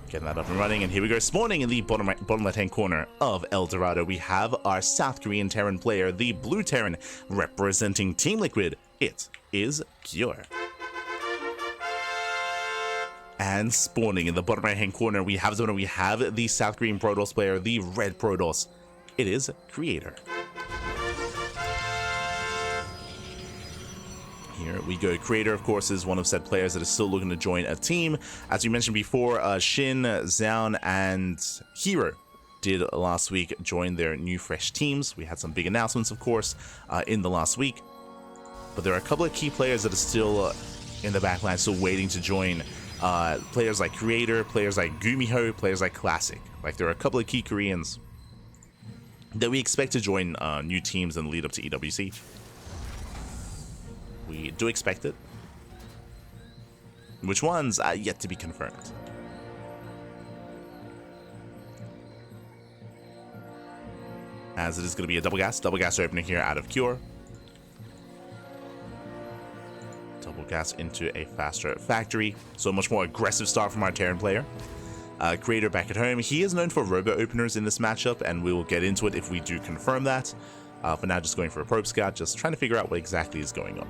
Getting that up and running, and here we go. Spawning in the bottom left-hand corner of El Dorado, we have our South Korean Terran player, the Blue Terran, representing Team Liquid. It is Cure. And spawning in the bottom right-hand corner, we have the South Korean Protoss player, the Red Protoss. It is Creator. Here we go. Creator, of course, is one of said players that is still looking to join a team. As you mentioned before, Shin, Zaun, and Hero did last week join their new fresh teams. We had some big announcements, of course, in the last week. But there are a couple of key players that are still in the backline, still waiting to join. Players like Creator, players like Gumiho, players like Classic. Like, there are a couple of key Koreans that we expect to join new teams in the lead up to EWC. We do expect it. Which ones are yet to be confirmed. As it is going to be a double gas opener here out of Cure. Double gas into a faster factory. So a much more aggressive start from our Terran player. Creator back at home. He is known for robo openers in this matchup, and we will get into it if we do confirm that. For now, just going for a probe scout, just trying to figure out what exactly is going on.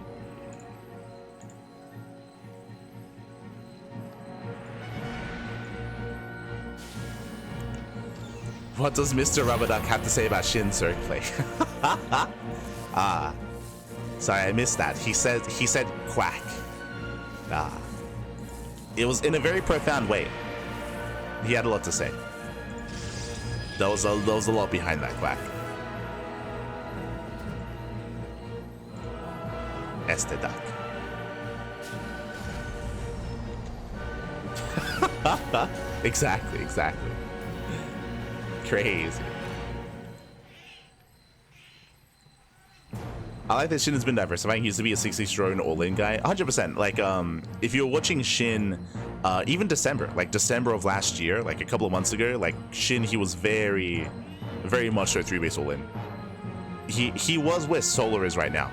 What does Mr. Rubber Duck have to say about Shin Zerg play? Sorry, I missed that. He said quack. It was in a very profound way. He had a lot to say. There was a lot behind that quack. Este Duck. Exactly. Crazy. I like that Shin has been diversifying. He used to be a 60 drone all-in guy. 100%. Like, if you're watching Shin, even December of last year, like a couple of months ago, like Shin, he was very, very much so 3-base all-in. He was where Solar is right now.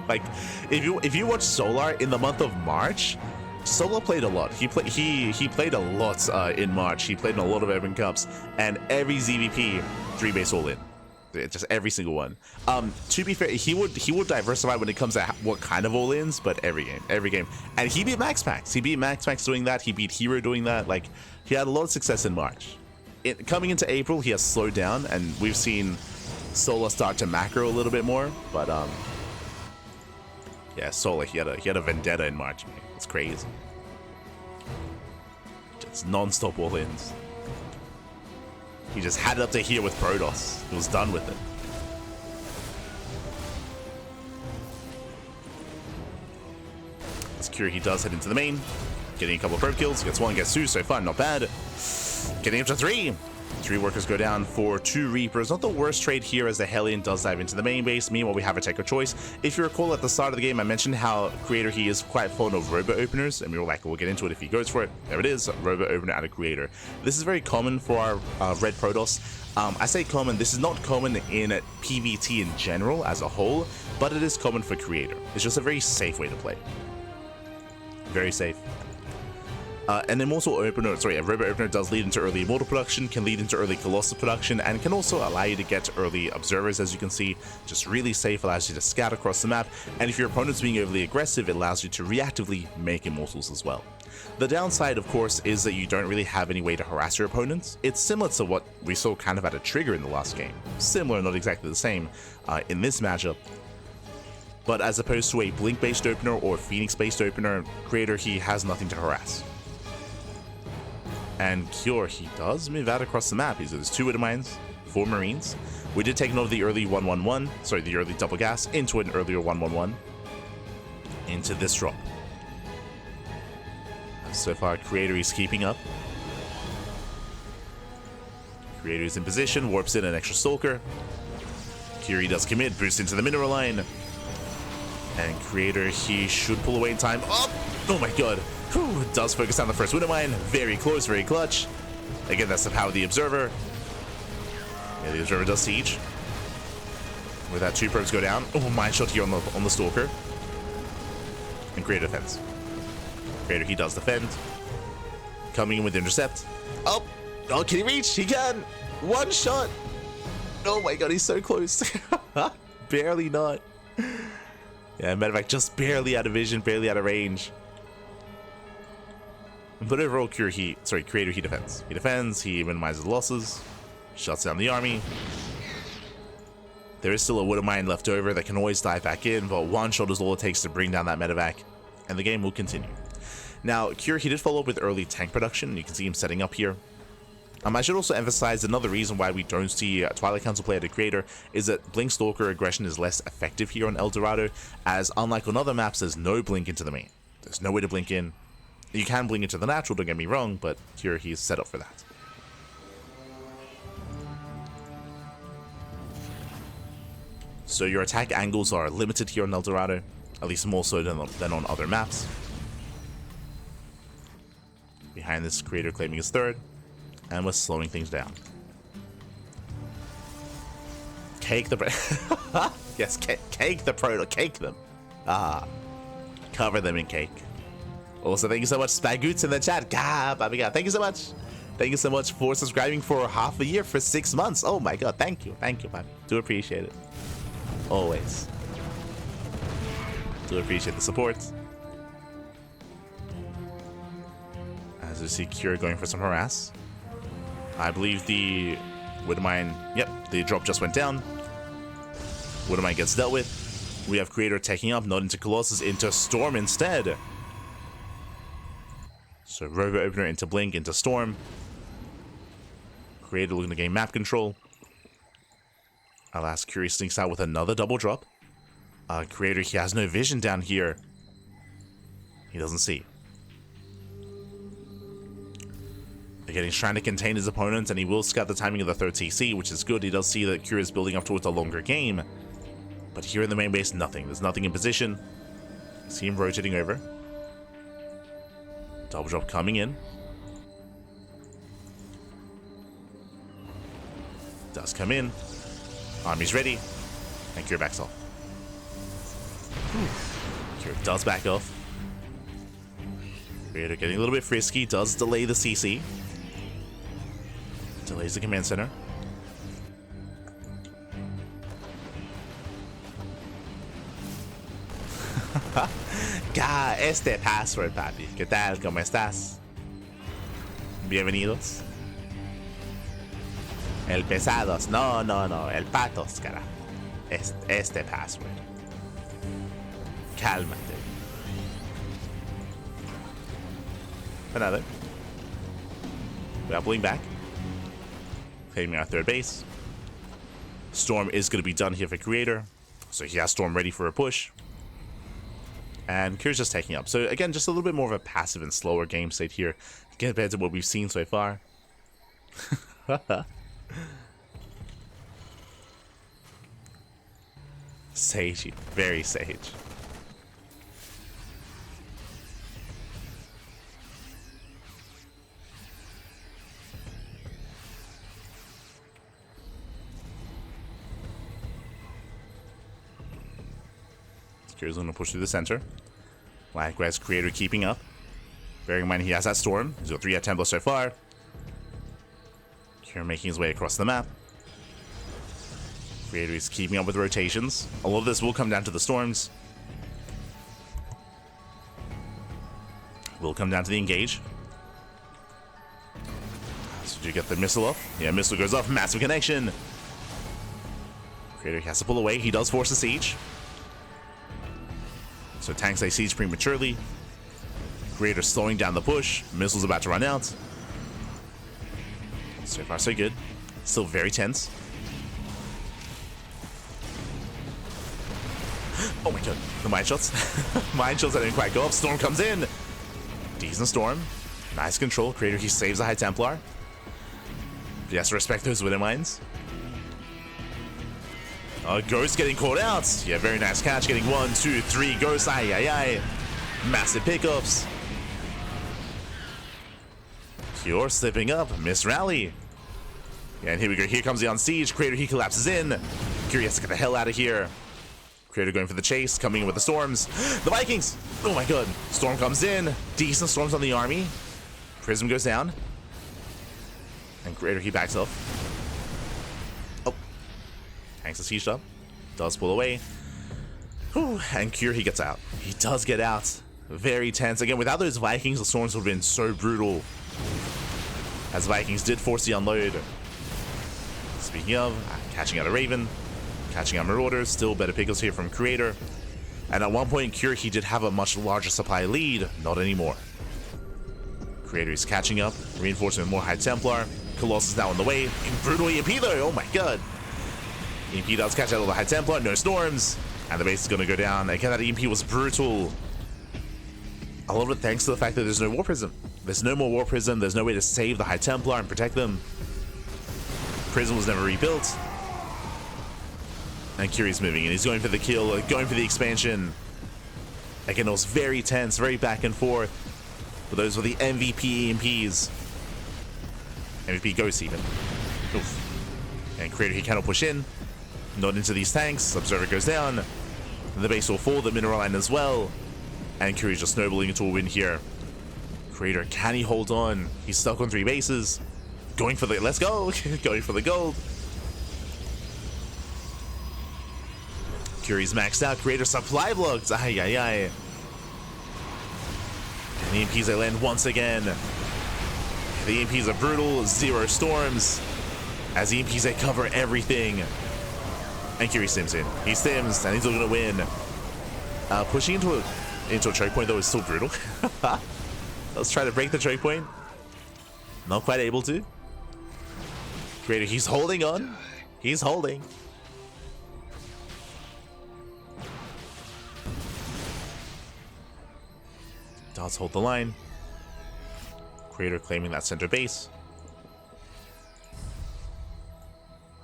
Like, if you watch Solar in the month of March, Solar played a lot. He played a lot in March. He played in a lot of Urban Cups, and every ZVP 3-base all-in. Just every single one. To be fair, he would diversify when it comes to what kind of all-ins, but every game. And he beat Max Pax. He beat Max Pax doing that. He beat Hero doing that. Like, he had a lot of success in March. Coming into April, he has slowed down, and we've seen Solar start to macro a little bit more. But yeah, Solar, he had a vendetta in March. Man. It's crazy. Just non-stop all-ins. He just had it up to here with Protoss. He was done with it. As Cure, he does head into the main. Getting a couple of probe kills. Gets one, gets two. So far, not bad. Getting up to 3. 3 workers go down for 2 Reapers. Not the worst trade here as the Hellion does dive into the main base. Meanwhile, we have a Tech of Choice. If you recall at the start of the game, I mentioned how Creator, he is quite fond of robo openers, and we were like, we'll get into it if he goes for it. There it is, robo opener out of Creator. This is very common for our Red Protoss. I say common, this is not common in PvT in general as a whole, but it is common for Creator. It's just a very safe way to play. Very safe. And then also a robo opener does lead into early Immortal production, can lead into early Colossus production, and can also allow you to get early Observers, as you can see. Just really safe, allows you to scout across the map, and if your opponent's being overly aggressive, it allows you to reactively make Immortals as well. The downside, of course, is that you don't really have any way to harass your opponents. It's similar to what we saw kind of at a Trigger in the last game. Similar, not exactly the same, in this matchup. But as opposed to a Blink-based opener or Phoenix-based opener, Creator, he has nothing to harass. And Cure, he does move out across the map. He's got his 2 Widow Mines, 4 Marines. We did take note of the early 1-1-1, sorry, the early double gas into an earlier 1-1-1 into this drop. So far, Creator is keeping up. Creator is in position, warps in an extra Stalker. Curie does commit, boost into the mineral line. And Creator, he should pull away in time. Oh my god. Whew, does focus on the first Widow Mine. Very close, very clutch. Again, that's the power of the Observer. Yeah, the Observer does siege. With that, 2 probes go down. Oh, mine shot here on the Stalker. And Creator defends. Creator, he does defend. coming in with intercept. Oh, can he reach? He can. One shot. Oh my god, he's so close. Barely not. Yeah, medevac just barely out of vision, barely out of range. But overall, Creator he defends. He defends, he minimizes losses, shuts down the army. There is still a Wood of Mine left over that can always dive back in, but one shot is all it takes to bring down that medevac, and the game will continue. Now, Cure, he did follow up with early tank production. You can see him setting up here. I should also emphasize another reason why we don't see Twilight Council play at a Creator is that Blink Stalker aggression is less effective here on El Dorado, as unlike on other maps, there's no blink into the main. There's no way to blink in. You can blink into the natural, don't get me wrong, but here he's set up for that. So your attack angles are limited here on El Dorado, at least more so than on other maps. Behind this, Creator claiming his third, and we're slowing things down. Cake the yes, cake the proto, cake them. Cover them in cake. Also, thank you so much, Spagoots in the chat. Thank you so much. Thank you so much for subscribing for half a year, for 6 months. Oh my god, thank you, Papi. Do appreciate it. Always. Do appreciate the support. As we see Cure going for some harass. I believe the Wood of Mine, yep, the drop just went down. Wood of Mine gets dealt with. We have Creator taking up, not into Colossus, into Storm instead. So Rover Opener into Blink, into Storm. Creator looking to gain map control. Alas, Curie sneaks out with another double drop. Creator, he has no vision down here. He doesn't see. Again, he's trying to contain his opponent, and he will scout the timing of the third TC, which is good. He does see that Curie is building up towards a longer game. But here in the main base, nothing. There's nothing in position. See him rotating over. Double drop coming in. Does come in. Army's ready. And Cure backs off. Cure does back off. Creator getting a little bit frisky. Does delay the CC. Delays the command center. Este password, papi. ¿Qué tal? ¿Cómo estás? Bienvenidos. El pesados. No. El patos, cara. Este password. Cálmate. But nada. We are pulling back. Claiming our third base. Storm is going to be done here for Creator. So he has Storm ready for a push. And Cure's just taking up. So again, just a little bit more of a passive and slower game state here compared to what we've seen so far. Sagey. Very sage. Cure's going to push through the center. Likewise, Creator keeping up. Bearing in mind he has that Storm. He's got 3 at Templar so far. Cure making his way across the map. Creator is keeping up with rotations. A lot of this will come down to the Storms. Will come down to the engage. So do you get the missile off? Yeah, missile goes off. Massive connection. Creator has to pull away. He does force a siege. So tanks they siege prematurely. Creator slowing down the push. Missile's about to run out. So far so good. Still very tense. Oh my god, the mine shots. Mine shots that didn't quite go up. Storm comes in. Decent Storm. Nice control. Creator, he saves the High Templar. He has to respect those Wither Mines. Ghost getting caught out. Yeah, very nice catch. Getting 1, 2, 3 Ghosts. Aye. Massive pickups. Cure slipping up. Miss rally. Yeah, and here we go. Here comes the on siege. Creator, he collapses in. Cure has to get the hell out of here. Creator going for the chase. Coming in with the Storms. The Vikings. Oh my god. Storm comes in. Decent Storms on the army. Prism goes down. And Creator, he backs off. Oh. Tanks the siege up. Does pull away. Whew. And Cure, he gets out. He does get out. Very tense. Again, without those Vikings, the storms would have been so brutal. As Vikings did force the unload. Speaking of, catching out a Raven. Catching out Marauders. Still better pickles here from Creator. And at one point, Cure, he did have a much larger supply lead. Not anymore. Creator is catching up. Reinforcing with more High Templar. Colossus now on the way. Brutal EMP though. Oh my god. EMP does catch out all the High Templar. No storms. And the base is going to go down. Again, that EMP was brutal. A lot of it thanks to the fact that there's no War Prism. There's no more War Prism. There's no way to save the High Templar and protect them. Prism was never rebuilt. And Curie's moving in. He's going for the kill, going for the expansion. Again, it was very tense, very back and forth. But those were the MVP EMPs. MVP Ghost even. Oof. And Creator, he cannot push in. Not into these tanks. Observer goes down. The base will fall, the mineral line as well. And Curie's just snowballing into a win here. Creator, can he hold on? He's stuck on 3 bases. Going for the, let's go. Going for the gold. Curie's maxed out. Creator supply blocked. Ay, ay, ay. And the EMPs, they land once again. The EMPs are brutal. 0 storms. As the EMPs, they cover everything. And Curie stims in. He stims, and he's still gonna win. Pushing into a choke point though is still brutal. Let's try to break the choke point. Not quite able to. Creator, he's holding on. He's holding. Does hold the line. Creator claiming that center base.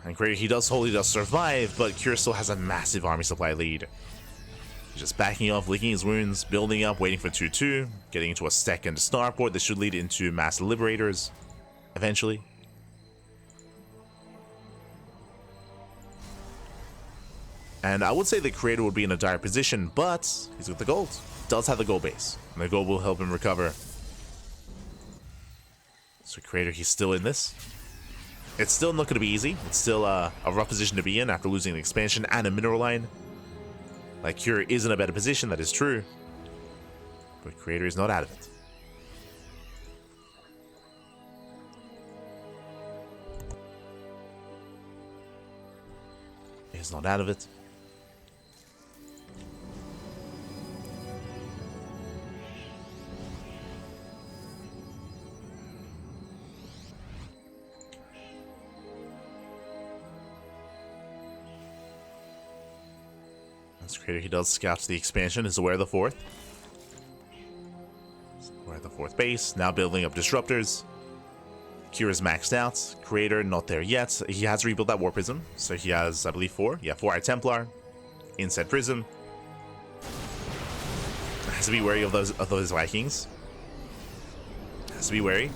And Creator, he does hold, he does survive, but Cure still has a massive army supply lead. He's just backing off, licking his wounds, building up, waiting for 2-2, getting into a second starport. This should lead into mass liberators eventually. And I would say the Creator would be in a dire position, but he's got the gold. Does have the gold base, and the gold will help him recover. So Creator, he's still in this. It's still not going to be easy. It's still a rough position to be in after losing the expansion and a mineral line. Like, Cure is in a better position, that is true. But Creator is not out of it. He's not out of it. Creator, he does scout the expansion, is aware of the 4th. We're at the 4th base, now building up disruptors. Cure is maxed out. Creator, not there yet. He has rebuilt that War Prism, so he has, I believe, 4. Yeah, 4 High Templar. Inset Prism. Has to be wary of those Vikings. Has to be wary.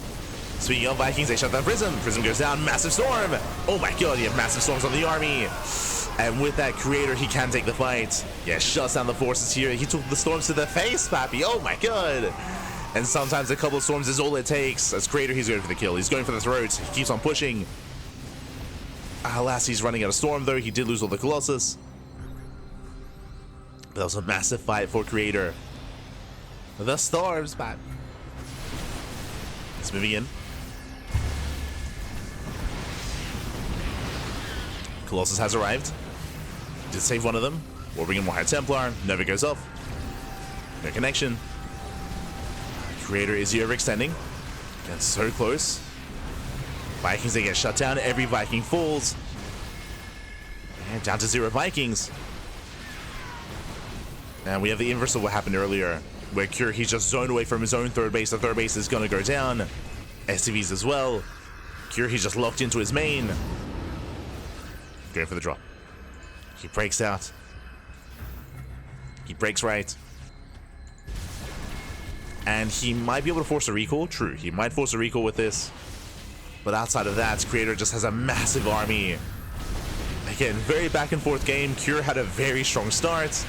Speaking of Vikings, they shut down Prism. Prism goes down, massive storm. Oh my god, you have massive storms on the army. And with that Creator, he can take the fight. Yeah, shuts down the forces here. He took the storms to the face, Pappy. Oh my god. And sometimes a couple of storms is all it takes. As Creator, he's going for the kill. He's going for the throat. He keeps on pushing. Alas, he's running out of storm, though. He did lose all the Colossus. But that was a massive fight for Creator. The storms, Pap. He's moving in. Colossus has arrived. Did save one of them. We'll bring in more High Templar. Never goes off. No connection. Creator is here overextending. Again, so close. Vikings, they get shut down. Every Viking falls. And down to 0 Vikings. And we have the inverse of what happened earlier, where Cure, he's just zoned away from his own 3rd base. The 3rd base is going to go down. SCVs as well. Cure, he's just locked into his main. Going for the drop. He breaks out. He breaks right. And he might be able to force a recall. True, he might force a recall with this. But outside of that, Creator just has a massive army. Again, very back and forth game. Cure had a very strong start.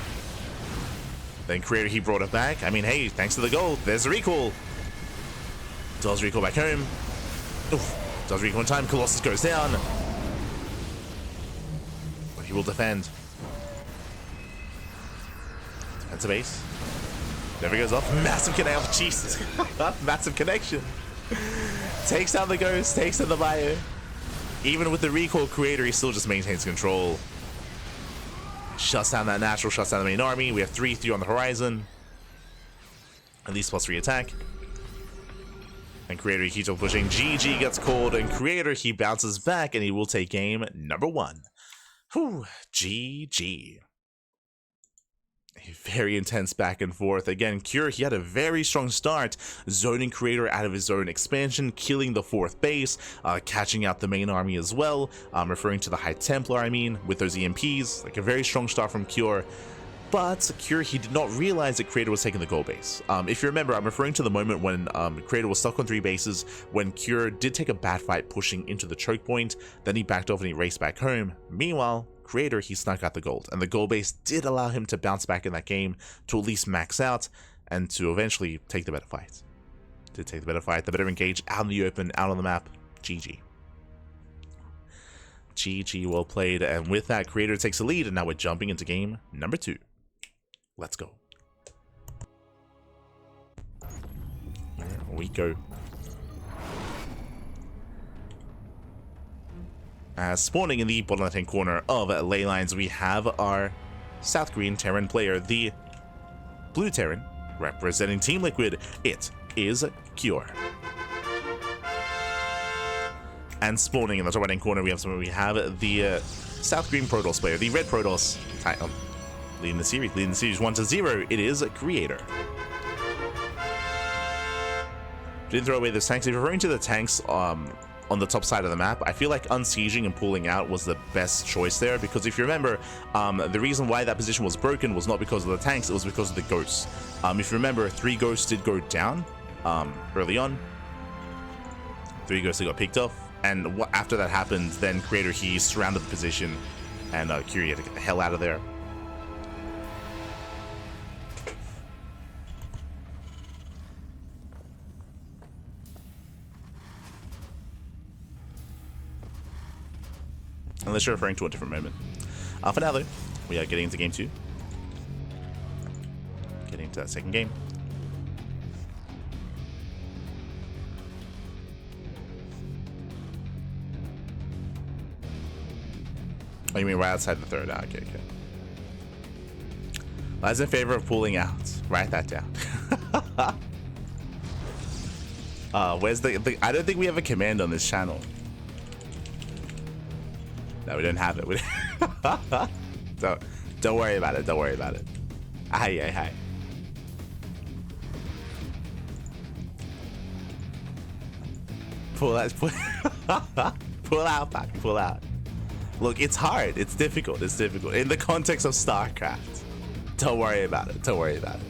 Then Creator, he brought it back. I mean, hey, thanks to the gold, there's a recall. Does recall back home. Oof. Does recall in time. Colossus goes down. But he will defend. Defensive ace. Never goes off. Massive connection. Oh, Jesus. Massive connection. Takes down the ghost. Takes down the bio. Even with the recall creator, he still just maintains control. Shuts down that natural. Shuts down the main army. We have 3-3 on the horizon. At least +3 attack. And creator, he keeps on pushing. GG gets called. And creator, he bounces back. And he will take game number 1. Whew. GG. A very intense back and forth. Again, Cure, he had a very strong start, zoning creator out of his own expansion, killing the 4th base, catching out the main army as well, referring to the High Templar, I mean, with those EMPs. Like a very strong start from Cure. But Cure, he did not realize that Creator was taking the gold base. If you remember, I'm referring to the moment when Creator was stuck on 3 bases, when Cure did take a bad fight pushing into the choke point, then he backed off and he raced back home. Meanwhile, Creator, he snuck out the gold, and the gold base did allow him to bounce back in that game to at least max out and to eventually take the better fight. Did take the better fight, the better engage, out in the open, out on the map. GG. GG, well played, and with that, Creator takes the lead, and now we're jumping into game number 2. Let's go. Here we go. Spawning in the bottom left-hand corner of ley lines, we have our South Green Terran player, the Blue Terran, representing Team Liquid. It is Cure. And spawning in the top right-hand corner, we have the South Green Protoss player, the Red Protoss, leading the series 1-0. It is Creator. Didn't throw away those tanks. If you're referring to the tanks on the top side of the map, I feel like unsieging and pulling out was the best choice there, because if you remember, the reason why that position was broken was not because of the tanks, it was because of the ghosts. If you remember, 3 ghosts did go down early on. 3 ghosts got picked off, and after that happened, then Creator, he surrounded the position, and Curie had to get the hell out of there. Unless you're referring to a different moment. For now, though, we are getting into game 2. Getting into that second game. Oh, you mean right outside the third? Ah, okay, okay. I was in favor of pulling out. Write that down. Where's the... I don't think we have a command on this channel. No, we don't have it. Don't worry about it. Don't worry about it. Hi. Pull out. Pull out, Pac. Pull out. Look, it's hard. It's difficult. It's difficult. In the context of StarCraft. Don't worry about it. Don't worry about it.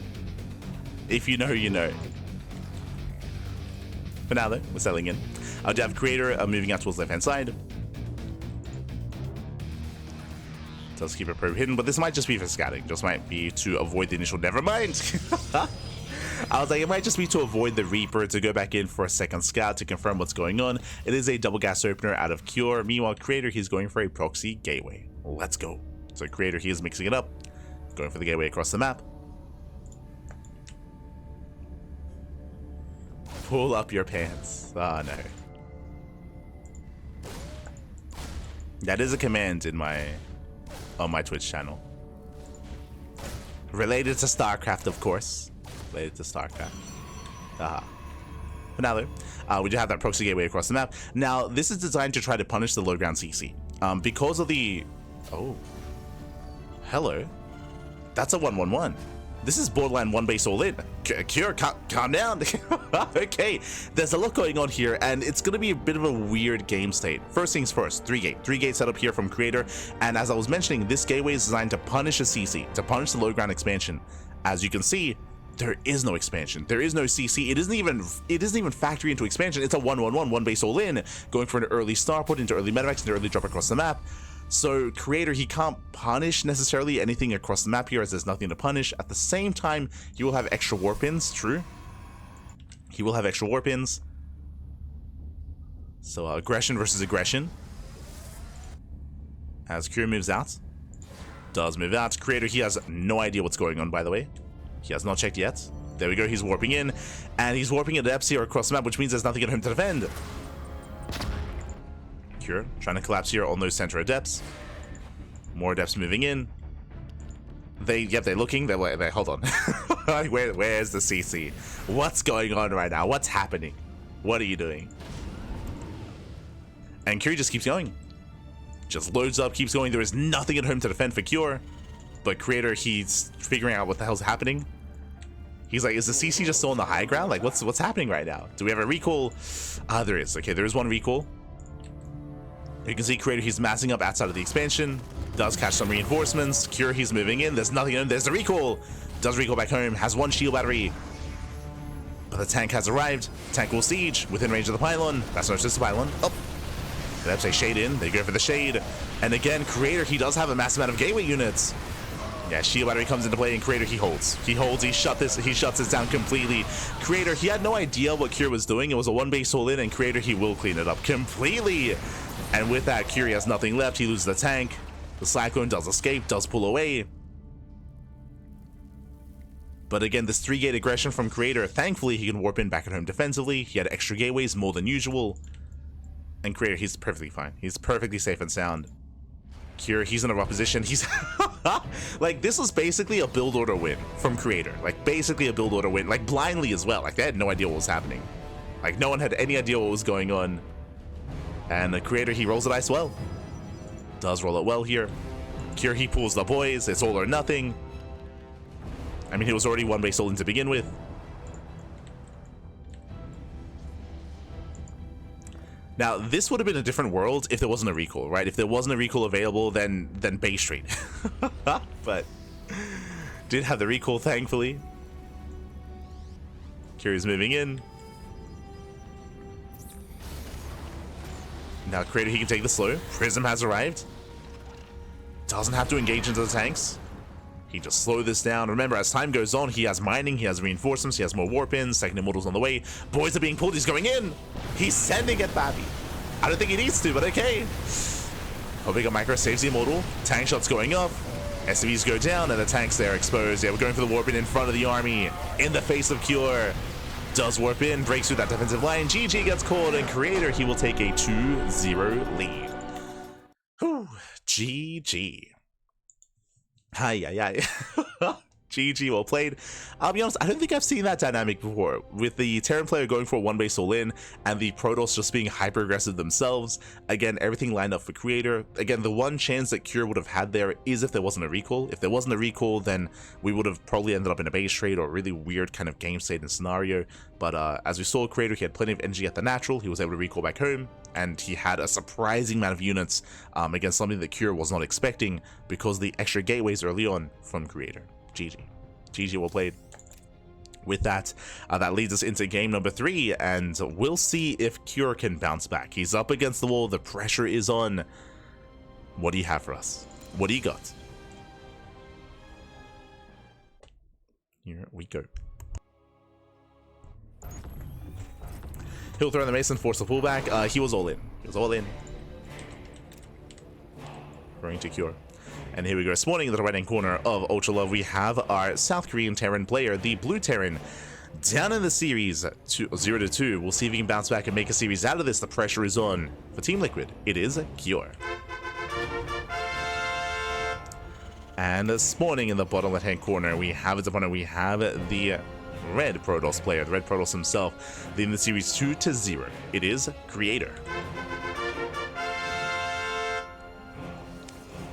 If you know, you know. For now, though, we're settling in. I'll have Creator moving out towards the left-hand side. Does keep a probe hidden, but this might just be for scouting. Just might be to avoid the initial. Never mind. I was like, it might just be to avoid the Reaper, to go back in for a second scout to confirm what's going on. It is a double gas opener out of Cure. Meanwhile, Creator, he's going for a proxy gateway. Let's go. So Creator, he is mixing it up, going for the gateway across the map. Pull up your pants. Oh no. That is a command in on my Twitch channel. Related to StarCraft, of course. Related to StarCraft. But now though, we do have that proxy gateway across the map. Now, this is designed to try to punish the low ground CC. Because of the... Oh. Hello. That's a 1-1-1. This is borderline 1 base all in. Cure, calm down. Okay, there's a lot going on here, and it's going to be a bit of a weird game state. First things first, 3-gate setup here from Creator, and as I was mentioning, this gateway is designed to punish a CC, to punish the low ground expansion. As you can see, there is no expansion. There is no CC. It isn't even factory into expansion. It's a 1-1-1, 1 base all in, going for an early starport into early medevacs and early drop across the map. So Creator, he can't punish necessarily anything across the map here, as there's nothing to punish. At the same time, he will have extra warp ins. True, he will have extra warp ins. So aggression versus aggression. As Cure moves out. Does move out. Creator, he has no idea what's going on, by the way. He has not checked yet. There we go, he's warping in. And he's warping at depths here across the map, which means there's nothing at home to defend. Cure trying to collapse here on those center adepts. More adepts moving in. They're looking. They're hold on. Where's the CC? What's going on right now? What's happening? What are you doing? And Cure just keeps going. Just loads up, keeps going. There is nothing at home to defend for Cure. But Creator, he's figuring out what the hell's happening. He's like, is the CC just still on the high ground? Like, what's happening right now? Do we have a recall? There is. Okay, there is one recall. You can see Creator, he's massing up outside of the expansion. Does catch some reinforcements. Cure, he's moving in. There's nothing in. There's the recall. Does recall back home. Has one shield battery. But the tank has arrived. Tank will siege within range of the pylon. That's not just the pylon. Oh. They have to say shade in. They go for the shade. And again, Creator, he does have a massive amount of gateway units. Yeah, shield battery comes into play, and Creator, he holds. He holds. He shuts this down completely. Creator, he had no idea what Cure was doing. It was a one base all in, and Creator, he will clean it up completely. And with that, Cure has nothing left. He loses the tank. The Cyclone does escape, does pull away. But again, this 3-gate aggression from Creator, thankfully, he can warp in back at home defensively. He had extra gateways, more than usual. And Creator, he's perfectly fine. He's perfectly safe and sound. Cure, he's in a rough position. He's like, this was basically a build order win from Creator. Like, basically a build order win. Like, blindly as well. Like, they had no idea what was happening. Like, no one had any idea what was going on. And the Creator, he rolls the dice well. Does roll it well here. Cure, he pulls the boys. It's all or nothing. I mean, he was already one base all in to begin with. Now, this would have been a different world if there wasn't a recall, right? If there wasn't a recall available, then base trade. But did have the recall, thankfully. Cure's moving in. Now, Creator, he can take the slow. Prism has arrived. Doesn't have to engage into the tanks. He just slow this down. Remember, as time goes on, he has mining, he has reinforcements, he has more warp-ins, second immortals on the way. Boys are being pulled, he's going in. He's sending it, Babby. I don't think he needs to, but okay. Omega Micro saves the immortal. Tank shots going up. SCVs go down, and the tanks there exposed. Yeah, we're going for the warp-in in front of the army. In the face of Cure. Does warp in, breaks through that defensive line. GG gets called, and Creator, he will take a 2-0 lead. Whew, GG. Hi. GG, well played. I'll be honest, I don't think I've seen that dynamic before, with the Terran player going for one base all in, and the Protoss just being hyper aggressive themselves. Again, everything lined up for Creator. Again, the one chance that Cure would have had there is if there wasn't a recall. If there wasn't a recall, then we would have probably ended up in a base trade or a really weird kind of game state and scenario. But as we saw, Creator, he had plenty of energy at the natural. He was able to recall back home, and he had a surprising amount of units against something that Cure was not expecting because of the extra gateways early on from Creator. GG, well played. With that, that leads us into game number 3, and we'll see if Cure can bounce back. He's up against the wall, the pressure is on. What do you have for us? What do you got? Here we go. He'll throw in the Mason, force the pullback. He was all in. He was all in. Throwing to Cure. And here we go, spawning in the right-hand corner of Ultra Love, we have our South Korean Terran player, the Blue Terran, down in the series 0-2. We'll see if he can bounce back and make a series out of this. The pressure is on for Team Liquid. It is Cure. And spawning in the bottom left-hand corner, we have his opponent. We have the Red Protoss player, the Red Protoss himself, leading the series 2-0. It is Creator.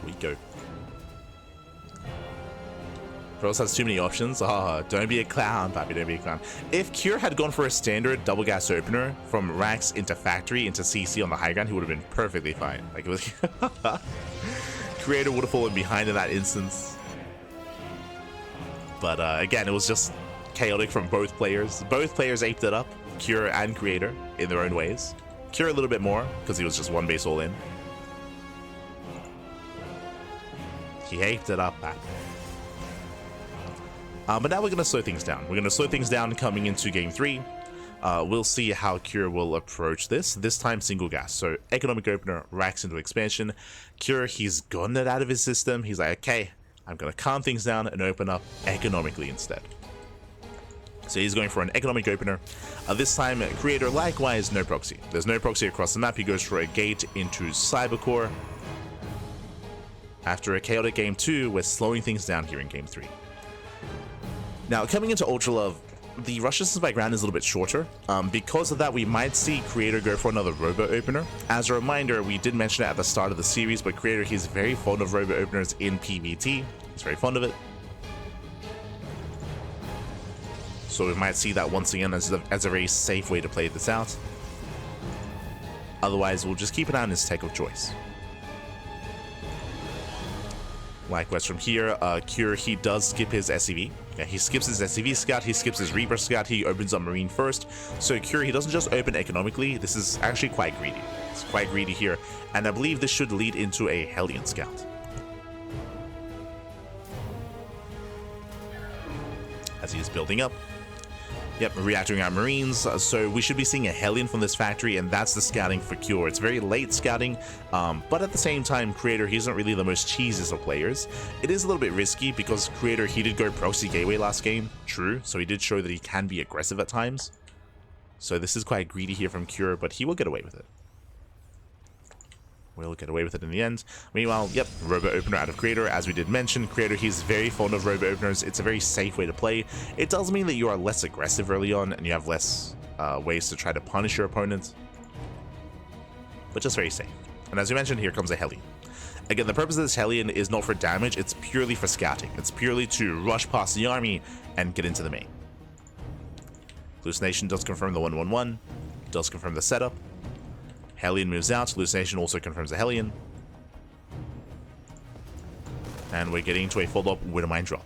We go. Protoss has too many options. Don't be a clown, Pappy, don't be a clown. If Cure had gone for a standard double gas opener from Rax into Factory into CC on the high ground, he would have been perfectly fine. Like, it was Creator would have fallen behind in that instance. But again, it was just chaotic from both players. Both players aped it up, Cure and Creator, in their own ways. Cure a little bit more, because he was just one base all in. He aped it up, Pappy. But now we're going to slow things down. We're going to slow things down coming into game 3. We'll see how Cure will approach this time single gas. So economic opener, racks into expansion. Cure, he's gotten it out of his system. He's like, okay, I'm going to calm things down and open up economically instead. So he's going for an economic opener. This time, Creator likewise, no proxy. There's no proxy across the map. He goes for a gate into Cyber Core. After a chaotic game 2, we're slowing things down here in game 3. Now, coming into Ultra Love, the rush distance by ground is a little bit shorter. Because of that, we might see Creator go for another Robo Opener. As a reminder, we did mention it at the start of the series, but Creator, he's very fond of Robo Openers in PvT. He's very fond of it. So we might see that once again as a very safe way to play this out. Otherwise, we'll just keep an eye on his tech of choice. Likewise from here, Cure, he does skip his SCV. Yeah, he skips his SCV scout, he skips his Reaper scout, he opens up Marine first. So Cure, he doesn't just open economically, this is actually quite greedy. It's quite greedy here, and I believe this should lead into a Hellion scout. As he is building up. Yep, reactoring our Marines, so we should be seeing a Hellion from this factory, and that's the scouting for Cure. It's very late scouting, but at the same time, Creator, he isn't really the most cheesiest of players. It is a little bit risky, because Creator, he did go Proxy Gateway last game, true, so he did show that he can be aggressive at times. So this is quite greedy here from Cure, but he will get away with it. We'll get away with it in the end. Meanwhile, yep, Robo Opener out of Creator. As we did mention, Creator, he's very fond of Robo Openers. It's a very safe way to play. It does mean that you are less aggressive early on, and you have less ways to try to punish your opponent. But just very safe. And as we mentioned, here comes a Hellion. Again, the purpose of this Hellion is not for damage, it's purely for scouting. It's purely to rush past the army and get into the main. Hallucination does confirm the 1-1-1, does confirm the setup. Hellion moves out, Hallucination also confirms the Hellion. And we're getting into a follow-up Widowmine drop.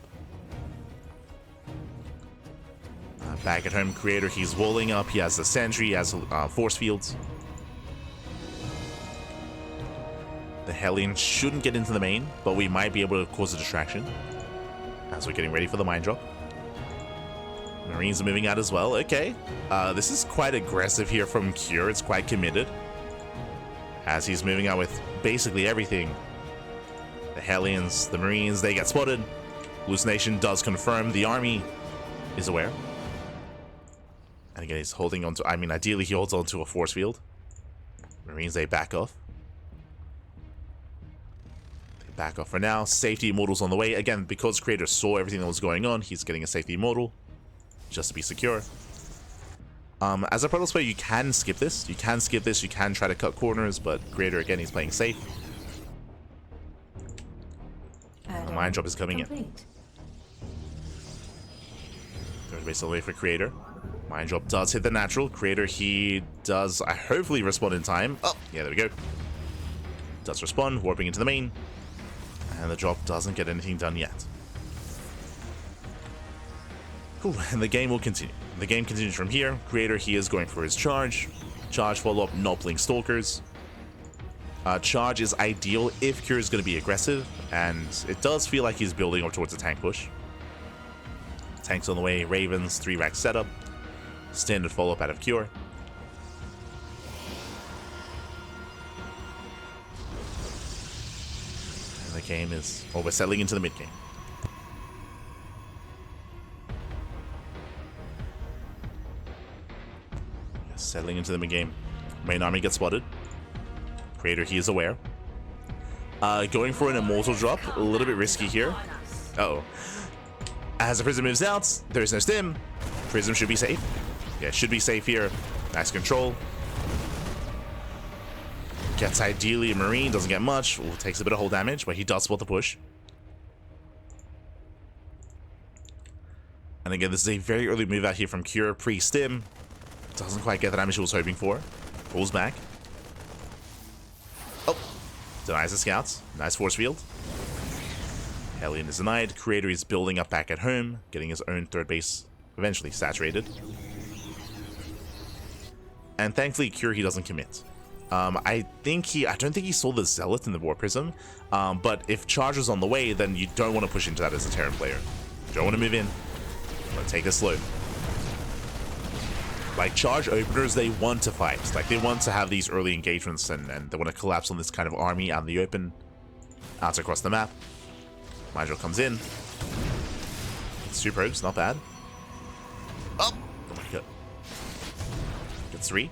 Back at home, Creator, he's walling up, he has the Sentry, he has force fields. The Hellion shouldn't get into the main, but we might be able to cause a distraction. As we're getting ready for the mine drop. Marines are moving out as well, okay. This is quite aggressive here from Cure, it's quite committed. As he's moving out with basically everything. The Hellions, the Marines, they get spotted. Hallucination does confirm the army is aware. And again, he's holding on to, I mean, ideally he holds on to a force field. Marines, they back off. They back off for now. Safety Immortal's on the way. Again, because Creator saw everything that was going on, he's getting a Safety Immortal just to be secure. As a Protoss player, you can skip this. You can skip this. You can try to cut corners, but Creator, again, he's playing safe. The mine drop is coming in. Third base all the way for Creator. Mine drop does hit the natural. Creator, he does hopefully respond in time. Oh, yeah, there we go. Does respond, warping into the main. And the drop doesn't get anything done yet. Cool, and the game will continue. The game continues from here. Creator, he is going for his charge. Charge follow-up, not blink stalkers. Charge is ideal if Cure is going to be aggressive, and it does feel like he's building up towards a tank push. Tanks on the way, Ravens, 3-rack setup. Standard follow-up out of Cure. And the game is, well, we're settling into the mid-game. Settling into the mid-game. Main army gets spotted. Creator, he is aware. Going for an Immortal drop. A little bit risky here. Uh-oh. As the Prism moves out, there's no stim. Prism should be safe. Yeah, should be safe here. Nice control. Gets ideally a Marine. Doesn't get much. Ooh, takes a bit of hull damage, but he does spot the push. And again, this is a very early move out here from Cure. Pre-stim. Doesn't quite get the damage he was hoping for. Pulls back. Oh. Denies the scouts. Nice force field. Hellion is denied. Creator is building up back at home. Getting his own third base eventually saturated. And thankfully, Cure, he doesn't commit. I don't think he saw the Zealot in the War Prism. But if Charge is on the way, then you don't want to push into that as a Terran player. You don't want to move in. But take this slow. Like, charge openers, they want to fight. Like, they want to have these early engagements, and they want to collapse on this kind of army out in the open. Out across the map. Myjo comes in. Gets 2 probes, not bad. Oh my god. Gets 3.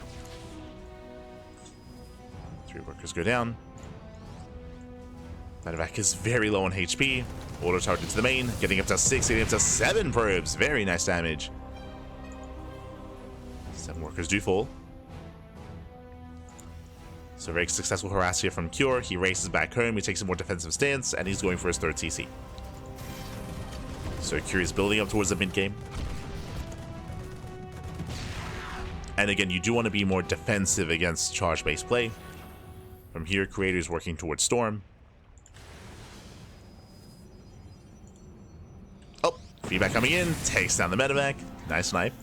3 workers go down. Medevac is very low on HP. Auto target to the main, getting up to 6, getting up to 7 probes. Very nice damage. 7 workers do fall. So very successful harass here from Cure. He races back home, he takes a more defensive stance, and he's going for his 3rd TC. So Cure is building up towards the mid game. And again, you do want to be more defensive against charge-based play. From here, Creator is working towards Storm. Oh, feedback coming in, takes down the medevac. Nice snipe.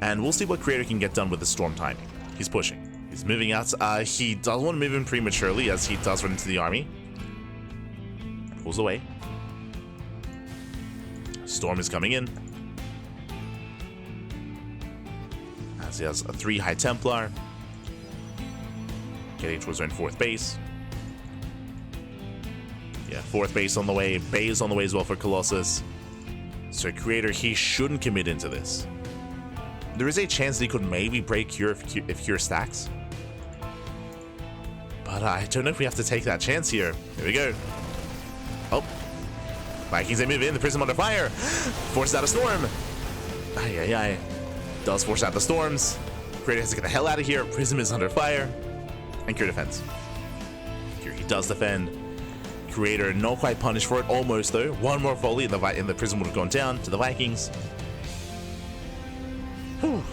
And we'll see what Creator can get done with the Storm timing. He's pushing. He's moving out. He does want to move in prematurely as he does run into the army. Pulls away. Storm is coming in. As he has a 3 High Templar. Getting towards their 4th base. Yeah, 4th base on the way. Base on the way as well for Colossus. So Creator, he shouldn't commit into this. There is a chance that he could maybe break Cure if Cure stacks. But I don't know if we have to take that chance here. Here we go. Oh. Vikings, they move in. The Prism under fire. Forces out a Storm. Ay. Does force out the Storms. Creator has to get the hell out of here. Prism is under fire. And Cure defends. Cure, he does defend. Creator not quite punished for it. Almost, though. One more volley and the Prism would have gone down to the Vikings. Whew.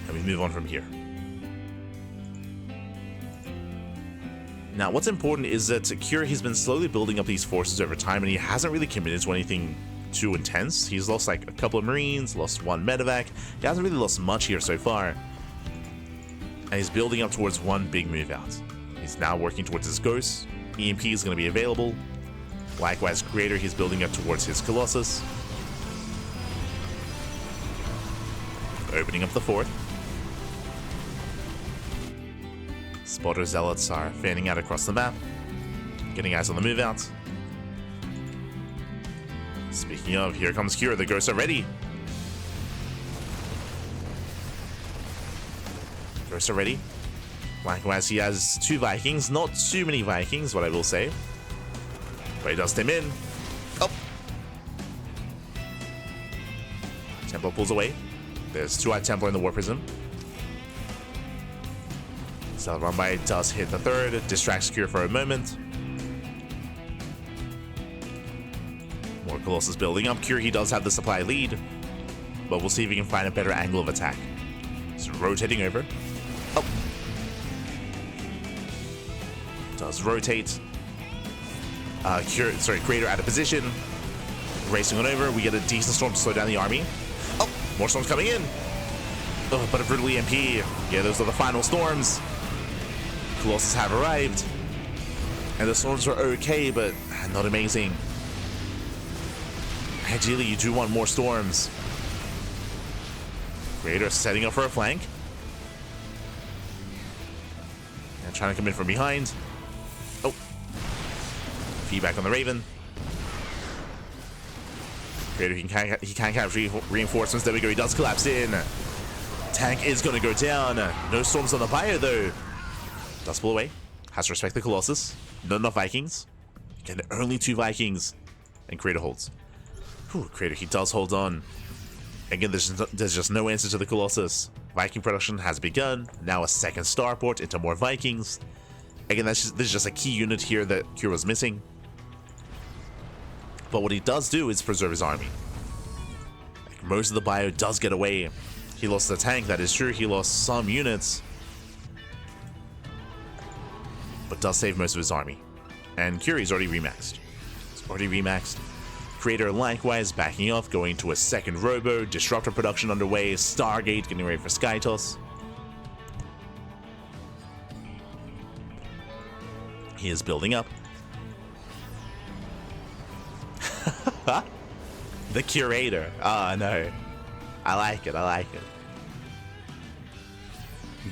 And we move on from here. Now, what's important is that Cure, he's been slowly building up these forces over time, and he hasn't really committed to anything too intense. He's lost like a couple of Marines, lost 1 medevac. He hasn't really lost much here so far. And he's building up towards one big move out. He's now working towards his Ghost. EMP is going to be available. Likewise, Creator, he's building up towards his Colossus. Opening up the 4th. Spotter Zealots are fanning out across the map. Getting eyes on the move out. Speaking of, here comes Cure. The Ghosts are ready. Ghosts are ready. Likewise, he has 2 Vikings. Not too many Vikings, what I will say. But he does them in. Oh! Templar pulls away. There's 2 High Templar in the War Prism. So run by does hit the 3rd, distracts Cure for a moment. More Colossus building up. Cure, he does have the supply lead, but we'll see if he can find a better angle of attack. So rotating over. Oh. Does rotate. Creator out of position. Racing on over. We get a decent Storm to slow down the army. Oh, more Storms coming in. Oh, but a brutal EMP. Yeah, those are the final Storms. Colossus have arrived. And the Storms are okay, but not amazing. Ideally, you do want more Storms. Creator setting up for a flank. And trying to come in from behind. Oh. Feedback on the Raven. Creator, he can capture reinforcements. There we go. He does collapse in. Tank is going to go down. No Storms on the bio, though. Does pull away. Has to respect the Colossus. Not enough Vikings. Again, only 2 Vikings. And Creator holds. Whew, Creator, he does hold on. Again, there's just no answer to the Colossus. Viking production has begun. Now a 2nd starport into more Vikings. Again, this is just a key unit here that Cure was missing. But what he does do is preserve his army. Like, most of the bio does get away. He lost the tank, that is true. He lost some units. But does save most of his army. And Curie's already remaxed. It's already remaxed. Creator likewise backing off, going to a 2nd Robo. Disruptor production underway. Stargate getting ready for Skytoss. He is building up. The curator. Oh, no. I like it. I like it.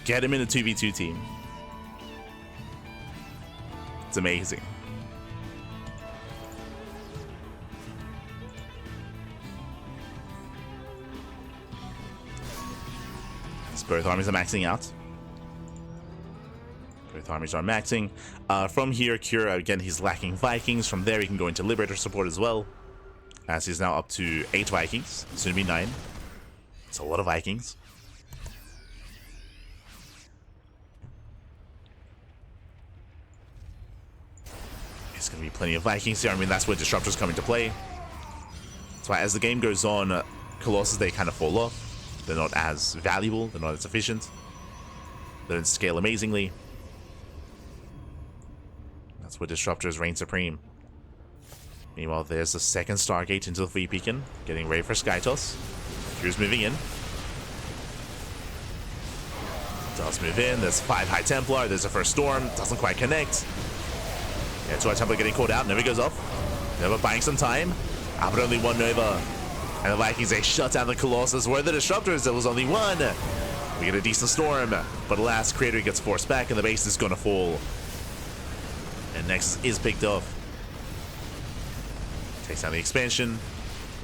Get him in a 2v2 team. It's amazing. So both armies are maxing out. Both armies are maxing. From here, Kira, again, he's lacking Vikings. From there, he can go into Liberator support as well. As he's now up to 8 Vikings. Soon to be 9. It's a lot of Vikings. There's going to be plenty of Vikings here. I mean, that's where Disruptors come into play. That's why as the game goes on, Colossus, they kind of fall off. They're not as valuable. They're not as efficient. They don't scale amazingly. That's where Disruptors reign supreme. Meanwhile, there's the second Stargate into the Fleet Beacon. Getting ready for Skytoss. Here's moving in. Does move in. There's 5 High Templar. There's a first Storm. Doesn't quite connect. Yeah, 2 High Templar getting caught out. Nova goes off. Nova buying some time. But only 1 Nova. And the Vikings, they shut down the Colossus. Where the Disruptors, there was only 1. We get a decent Storm. But alas, Creator gets forced back and the base is going to fall. And Nexus is picked off. Takes down the expansion.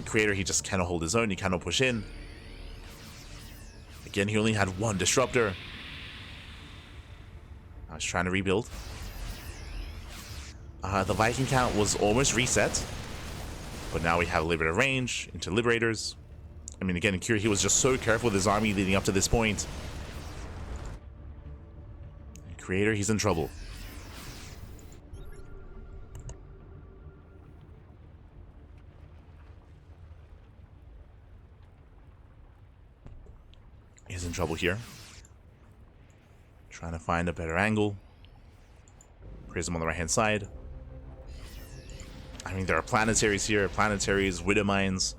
Creator, he just cannot hold his own. He cannot push in. Again, he only had 1 Disruptor. I was trying to rebuild. The Viking count was almost reset. But now we have a little bit of range into Liberators. I mean, again, Kira, he was just so careful with his army leading up to this point. Creator, he's in trouble. He's in trouble here. Trying to find a better angle. Prism on the right-hand side. I mean, there are planetaries here. Planetaries, Widow Mines.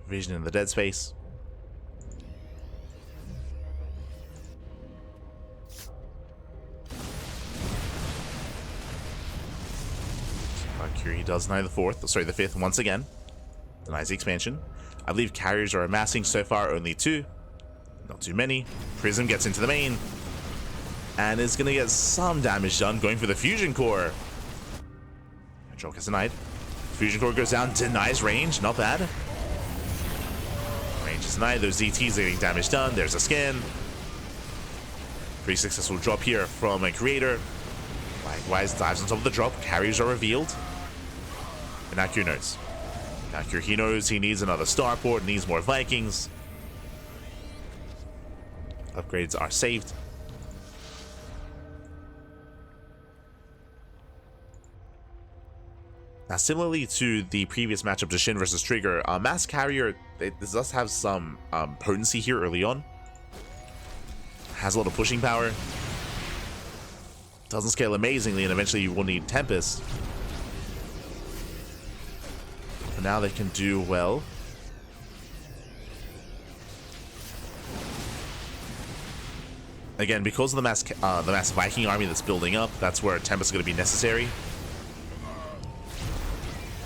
Vision in the dead space. Valkyrie does deny the 5th once again. Denies the expansion. I believe carriers are amassing so far, only 2. Not too many. Prism gets into the main. And is going to get some damage done, going for the Fusion Core. Joke is denied. Fusion Core goes down, denies range, not bad. Range is denied, those DTs are getting damage done, there's a scan. Pretty successful drop here from a Creator. Likewise, dives on top of the drop, carriers are revealed. And Akir knows. Akir, he knows he needs another starport, needs more Vikings. Upgrades are saved. Now, similarly to the previous matchup to Shin versus Trigger, Mass Carrier, this does have some potency here early on. Has a lot of pushing power. Doesn't scale amazingly, and eventually you will need Tempest. But now they can do well. Again, because of the mass Viking army that's building up, that's where Tempest is going to be necessary.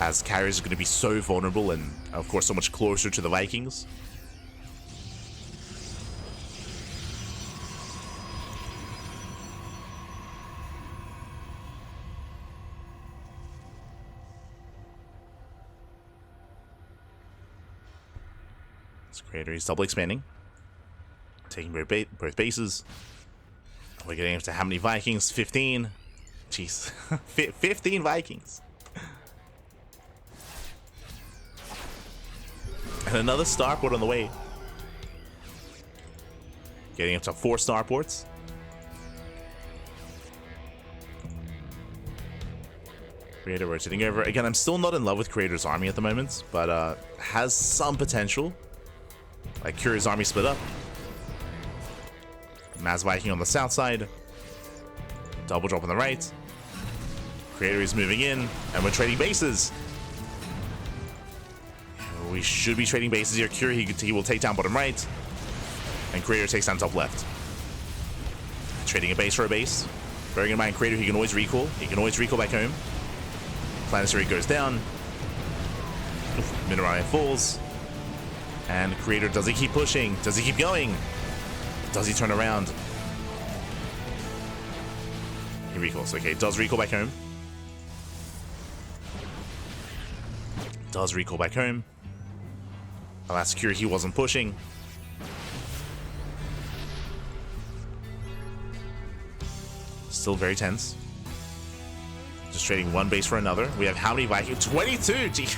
As carriers are going to be so vulnerable and, of course, so much closer to the Vikings. This Creator is double expanding. Taking both bases. We're getting up to how many Vikings? 15. Jeez. 15 Vikings. And another starport on the way. Getting up to 4 starports. Creator rotating over. Again, I'm still not in love with Creator's army at the moment, but has some potential. Like Curious army split up. Mass Viking on the south side. Double drop on the right. Creator is moving in, and we're trading bases. We should be trading bases here. Curie, he will take down bottom right. And Creator takes down top left. Trading a base for a base. Bearing in mind, Creator, he can always recall. He can always recall back home. Planetary goes down. Minerai falls. And Creator, does he keep pushing? Does he keep going? Does he turn around? He recalls. Okay, does recall back home. Does recall back home. Alas, secure, he wasn't pushing. Still very tense. Just trading one base for another. We have how many Vikings? 22! Gee.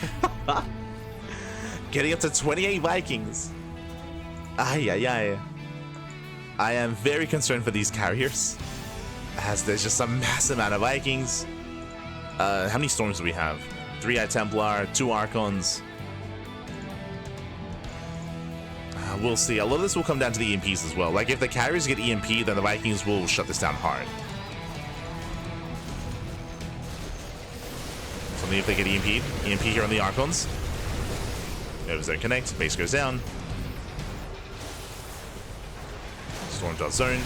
Getting up to 28 Vikings. Ay, ay, ay. I am very concerned for these carriers, as there's just a massive amount of Vikings. How many Storms do we have? 3 Eye Templar, 2 Archons. We'll see. A lot of this will come down to the EMPs as well. Like, if the carriers get EMP, then the Vikings will shut this down hard. Something if they get EMP'd. EMP here on the Archons. Novas don't connect. Base goes down. Storm does zone.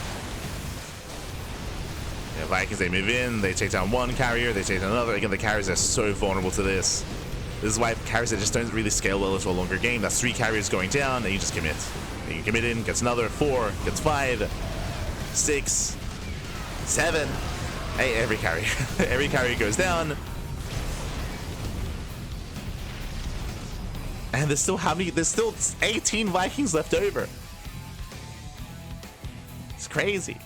Yeah, Vikings, they move in. They take down one carrier. They take down another. Again, the carriers are so vulnerable to this. This is why carriers that just don't really scale well into a longer game. That's 3 carriers going down, and you just commit. And you commit in, gets another, 4, gets 5, 6, 7. Hey, every carrier. Every carrier goes down. And there's still how many? There's still 18 Vikings left over. It's crazy.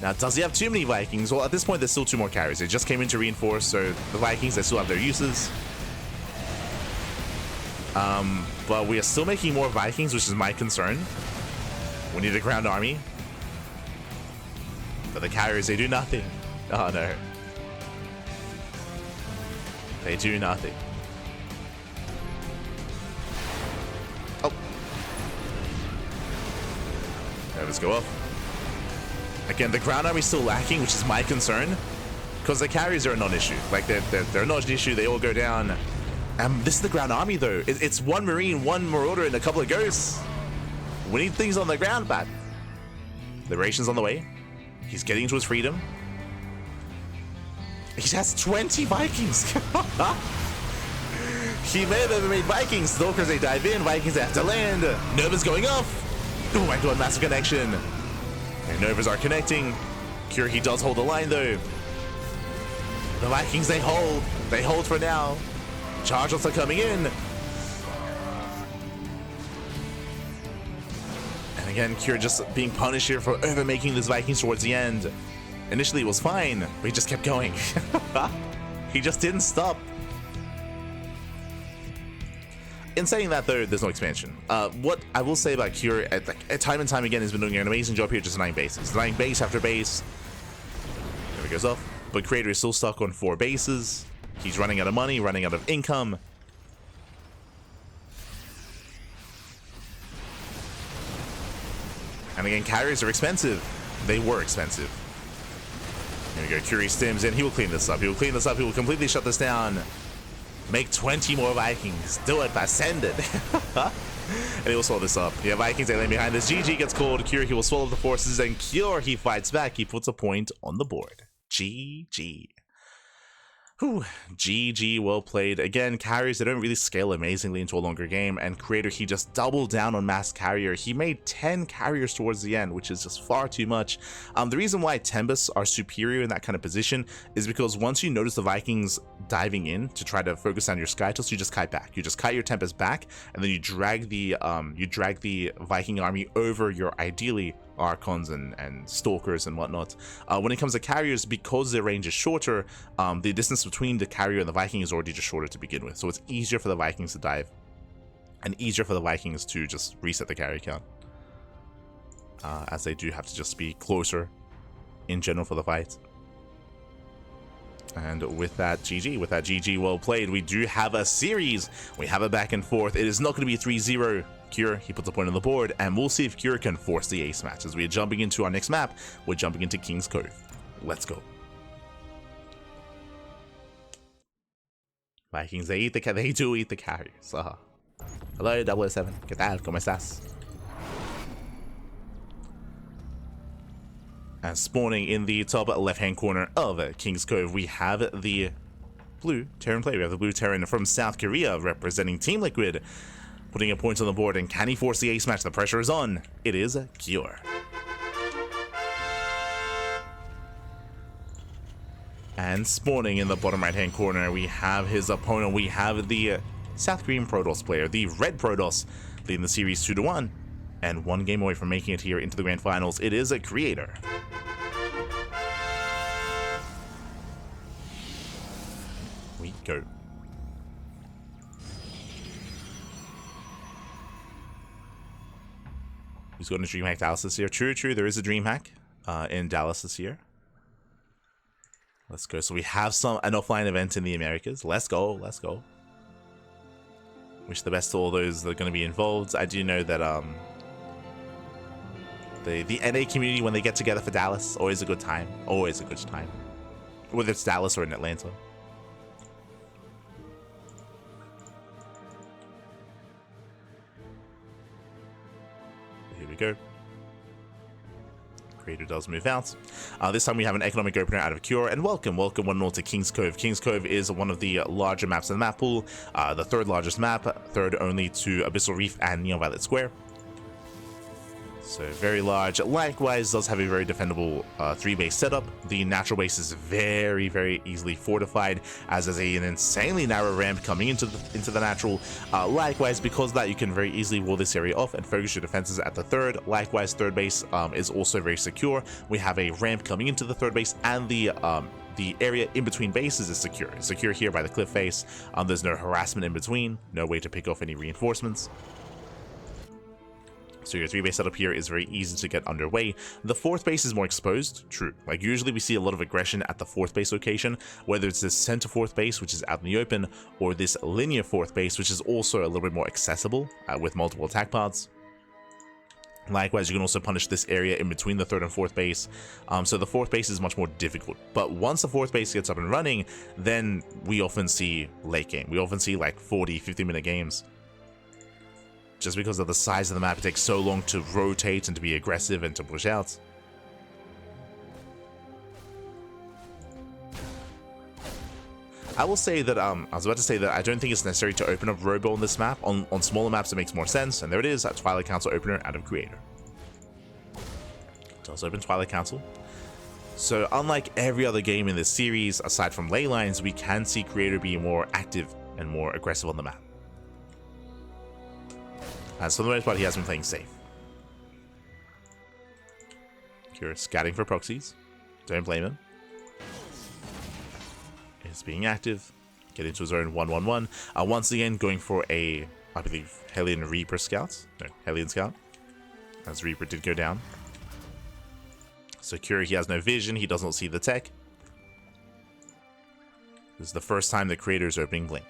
Now, does he have too many Vikings? Well, at this point, there's still 2 more carriers. They just came in to reinforce, so the Vikings, they still have their uses. But we are still making more Vikings, which is my concern. We need a ground army. But the carriers, they do nothing. Oh, no. They do nothing. Oh. Let's go up. Again, the ground army is still lacking, which is my concern. Because the carriers are a non-issue. Like, they're not an issue. They all go down. This is the ground army, though. It's 1 Marine, 1 Marauder, and a couple of Ghosts. We need things on the ground, but Liberation's on the way. He's getting into his freedom. He has 20 Vikings. He may have ever made Vikings. Stalkers, they dive in. Vikings, they have to land. Nova's going off. Oh my god, massive connection. And Novas are connecting. Cure, he does hold the line, though. The Vikings, they hold. They hold for now. Charge-outs are coming in. And again, Cure just being punished here for overmaking this Vikings towards the end. Initially, it was fine, but he just kept going. He just didn't stop. In saying that, though, there's no expansion. What I will say about Cure, at time and time again, has been doing an amazing job here just denying bases. Denying base after base. There he goes off. But Creator is still stuck on 4 bases. He's running out of money, running out of income. And again, carriers are expensive. They were expensive. Here we go. Curie stims in. He will clean this up. He will clean this up. He will completely shut this down. Make 20 more Vikings. Do it, but send it. And he will swallow this up. Yeah, Vikings, they lay behind this. GG gets called. Cure, he will swallow the forces. And Cure, he fights back. He puts a point on the board. GG. Whew. GG, well played. Again, carriers, they don't really scale amazingly into a longer game, and Creator, he just doubled down on mass carrier. He made 10 carriers towards the end, which is just far too much. The reason why Tempest are superior in that kind of position is because once you notice the Vikings diving in to try to focus on your Sky Tilts, you just kite back. You just kite your Tempest back, and then you drag the Viking army over your ideally Archons and Stalkers and whatnot. When it comes to carriers, because their range is shorter, the distance between the carrier and the Viking is already just shorter to begin with, so it's easier for the Vikings to dive and easier for the Vikings to just reset the carry count, as they do have to just be closer in general for the fight. And with that, GG. With that, GG, well played. We do have a series. We have a back and forth. It is not going to be 3-0. Cure, he puts a point on the board, and we'll see if Cure can force the ace match. As we are jumping into our next map, we're jumping into King's Cove. Let's go. Vikings, they do eat the carriers. Hello, 007. ¿Qué tal? ¿Cómo estás? And spawning in the top left-hand corner of King's Cove, we have the blue Terran player. We have the blue Terran from South Korea representing Team Liquid, putting a point on the board. And can he force the ace match? The pressure is on. It is Cure. And spawning in the bottom right-hand corner, we have his opponent. We have the South Korean Protoss player, the Red Protoss, leading the series 2-1, and one game away from making it here into the Grand Finals. It is a Creator. We go. Who's got a DreamHack Dallas this year? True, there is a DreamHack in Dallas this year. Let's go. So we have an offline event in the Americas. Let's go. Wish the best to all those that are going to be involved. I do know that the NA community, when they get together for Dallas, always a good time. Always a good time. Whether it's Dallas or in Atlanta. Here we go. Creator does move out. This time we have an economic opener out of Cure, and welcome one and all to King's Cove. King's Cove is one of the larger maps in the map pool, the third largest map, third only to Abyssal Reef and Neon Violet Square. So very large. Likewise, does have a very defendable 3-base setup. The natural base is very, very easily fortified, as is an insanely narrow ramp coming into the natural. Likewise, because of that, you can very easily wall this area off and focus your defenses at the third. Likewise, third base is also very secure. We have a ramp coming into the third base, and the area in between bases is secure. It's secure here by the cliff face. There's no harassment in between, no way to pick off any reinforcements. So your 3-base setup here is very easy to get underway. The 4th base is more exposed, true. Like usually we see a lot of aggression at the 4th base location, whether it's this center 4th base, which is out in the open, or this linear 4th base, which is also a little bit more accessible with multiple attack paths. Likewise, you can also punish this area in between the 3rd and 4th base. So the 4th base is much more difficult. But once the 4th base gets up and running, then we often see late game. We often see like 40, 50-minute games. Just because of the size of the map, it takes so long to rotate and to be aggressive and to push out. I will say that, I was about to say that I don't think it's necessary to open up Robo on this map. On smaller maps, it makes more sense. And there it is, a Twilight Council opener out of Creator. It does open Twilight Council. So unlike every other game in this series, aside from ley lines, we can see Creator be more active and more aggressive on the map. As for the most part, he has been playing safe. Curious, scouting for proxies. Don't blame him. He's being active. Get into his own 1-1-1. Once again, going for a, I believe, Hellion Reaper Scout. No, Hellion Scout. As Reaper did go down. Secure, he has no vision. He does not see the tech. This is the first time the Creator is opening Blink.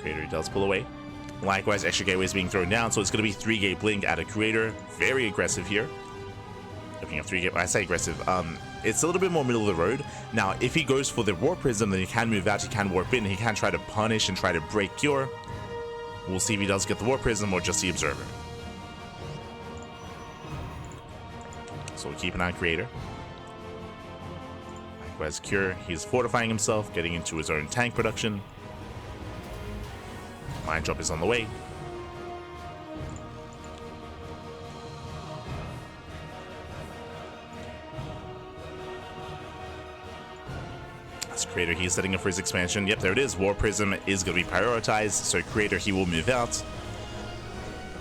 Creator does pull away. Likewise, extra gateway is being thrown down, so it's going to be 3-gate Blink at a Creator. Very aggressive here. Opening up 3-gate, I say aggressive. It's a little bit more middle of the road. Now, if he goes for the Warp Prism, then he can move out, he can warp in, he can try to punish and try to break Cure. We'll see if he does get the Warp Prism or just the Observer. So we'll keep an eye on Creator. Likewise, Cure, he's fortifying himself, getting into his own tank production. Mine drop is on the way. As Creator, he's setting up for his expansion. Yep, there it is. War Prism is going to be prioritized, so Creator, he will move out.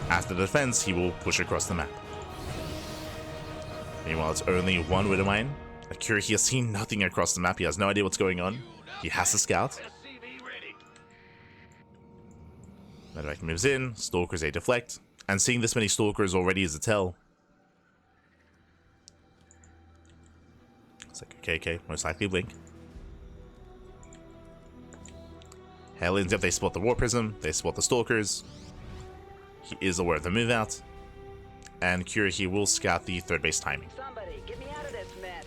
After the defense, he will push across the map. Meanwhile, it's only one Widowmine. Akira, he has seen nothing across the map. He has no idea what's going on. He has to scout. Medevac moves in, Stalkers a deflect, and seeing this many Stalkers already is a tell. It's like, okay, most likely Blink. Hellions, yep, they spot the War Prism, they spot the Stalkers. He is aware of the move out. And Cure, he will scout the 3rd base timing. Somebody, get me out of this mess.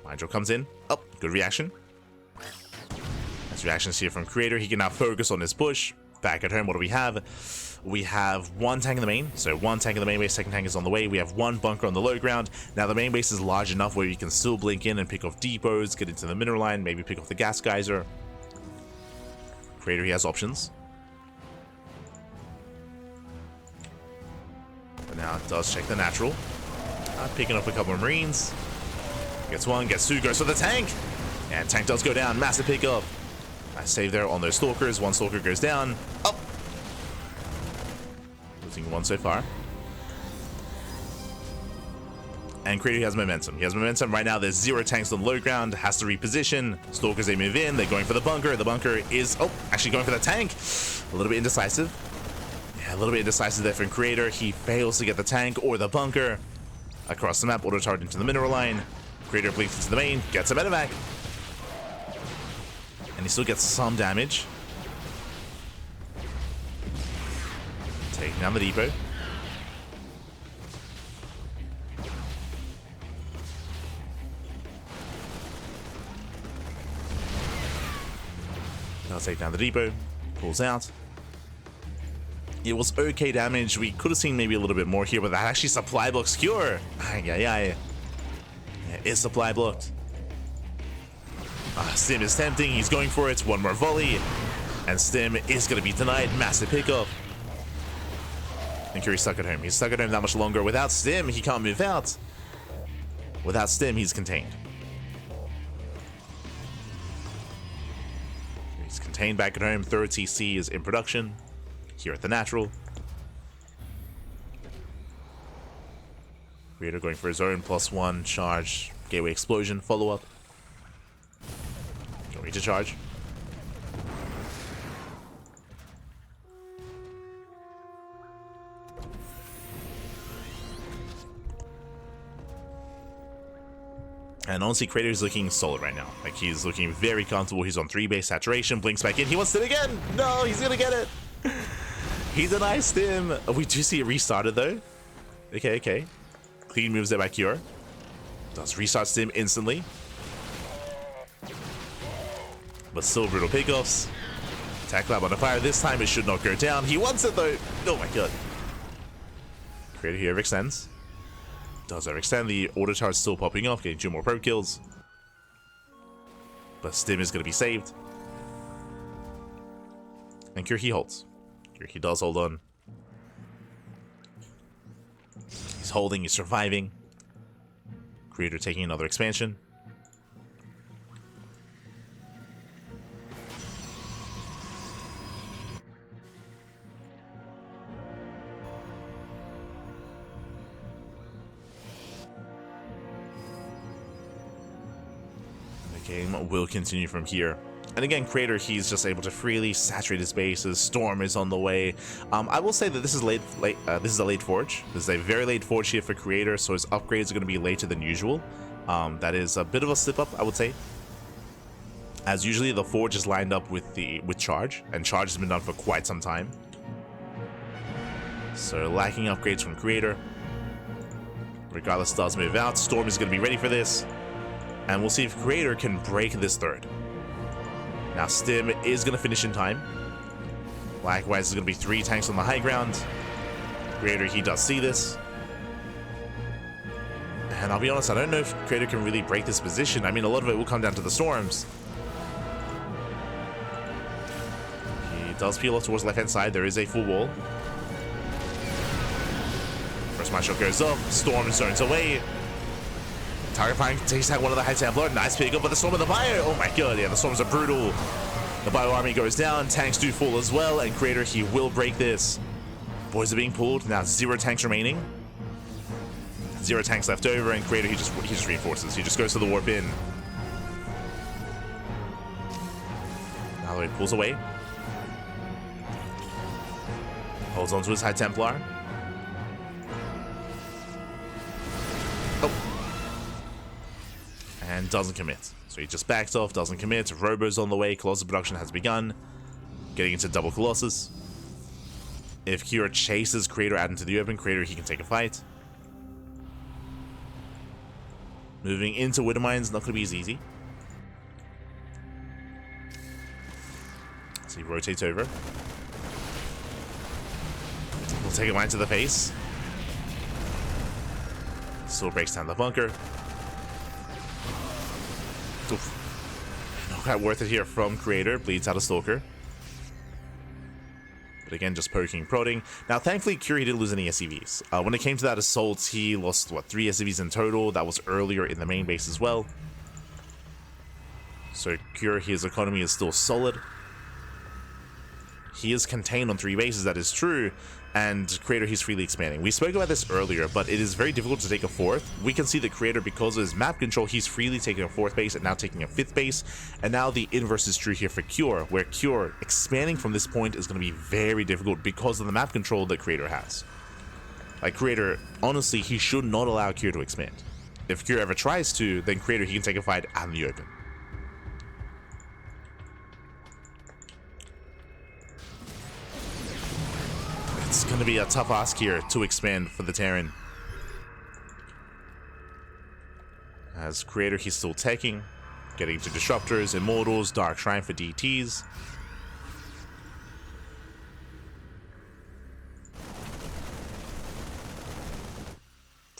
Hydro comes in. Oh, Good reaction. Nice reactions here from Creator. He can now focus on his push. Back at home, what do we have? We have one tank in the main. So one tank in the main base, second tank is on the way. We have one bunker on the low ground. Now the main base is large enough where you can still blink in and pick off depots, get into the mineral line, maybe pick off the gas geyser. Creator, he has options. But now it does check the natural. Picking up a couple of Marines. Gets one, gets two, goes for the tank. And tank does go down. Massive pickup. Nice save there on those stalkers. One stalker goes down. Up. Losing one so far. And Creator has momentum. He has momentum. Right now, there's 0 tanks on the low ground. Has to reposition. Stalkers, they move in. They're going for the bunker. The bunker is, actually going for the tank. A little bit indecisive. Yeah, a little bit indecisive there from Creator. He fails to get the tank or the bunker. Across the map, auto target into the mineral line. Creator blinks into the main, gets a medevac. And he still gets some damage. Taking down the depot. I'll take down the depot. Pulls out. It was okay damage. We could have seen maybe a little bit more here, but that actually supply blocks Cure. Yeah, it's supply blocked. Stim is tempting. He's going for it. One more volley. And Stim is going to be denied. Massive pickup. And Cure's stuck at home. He's stuck at home that much longer. Without Stim, he can't move out. Without Stim, he's contained. He's contained back at home. Third TC is in production. Here at the natural. Creator going for his own +1 charge. Gateway explosion. Follow-up. Going to charge. And honestly, Creator is looking solid right now. Like, he's looking very comfortable. He's on 3 base saturation. Blinks back in. He wants it again. No, he's going to get it. He denies Stim. We do see it restarted though. Okay. Clean moves there by Cure. Does restart Stim instantly. But still brutal pickoffs. Attack lab on the fire. This time it should not go down. He wants it though. Oh my god. Creator here extends. Does overextend. The auto charge still popping off, getting 2 more probe kills. But Stim is going to be saved. And Cure, he holds. He does hold on. He's holding, he's surviving. Creator taking another expansion. The game will continue from here. And again, Creator, he's just able to freely saturate his bases. Storm is on the way. I will say that this is this is a late forge. This is a very late forge here for Creator, so his upgrades are going to be later than usual. That is a bit of a slip up, I would say. As usually the forge is lined up with charge, and charge has been done for quite some time. So lacking upgrades from Creator. Regardless, does move out. Storm is going to be ready for this. And we'll see if Creator can break this third. Now Stim is going to finish in time. Likewise, there's going to be 3 tanks on the high ground. Creator, he does see this. And I'll be honest, I don't know if Creator can really break this position. I mean, a lot of it will come down to the storms. He does peel off towards the left-hand side. There is a full wall. First mine shot goes up. Storm zones away. Target flying takes out one of the High Templar. Nice pick up, but the Storm of the Bio. Oh my god, yeah, the Storms are brutal. The Bio army goes down. Tanks do fall as well, and Creator, he will break this. Boys are being pulled. Now 0 tanks remaining. 0 tanks left over, and Creator, he just reinforces. He just goes to the warp in. Now the way pulls away. Holds on to his High Templar. And doesn't commit. So he just backs off, doesn't commit. Robo's on the way. Colossus production has begun. Getting into double Colossus. If Kira chases Creator out into the open, Creator, he can take a fight. Moving into Widowmine's not going to be as easy. So he rotates over. We'll take a line to the face. Still breaks down the bunker. Oof. Not quite worth it here from Creator. Bleeds out a Stalker. But again, just poking, prodding. Now, thankfully, Curie didn't lose any SCVs. When it came to that assault, he lost, what, 3 SCVs in total. That was earlier in the main base as well. So, Curie, his economy is still solid. He is contained on 3 bases, that is true. And Creator, he's freely expanding. We spoke about this earlier, but it is very difficult to take a 4th. We can see that Creator, because of his map control, he's freely taking a 4th base and now taking a 5th base. And now the inverse is true here for Cure, where Cure expanding from this point is going to be very difficult because of the map control that Creator has. Like, Creator, honestly, he should not allow Cure to expand. If Cure ever tries to, then Creator, he can take a fight out in the open. It's going to be a tough ask here to expand for the Terran. As Creator, he's still taking, getting into Disruptors, Immortals, Dark Shrine for DTs.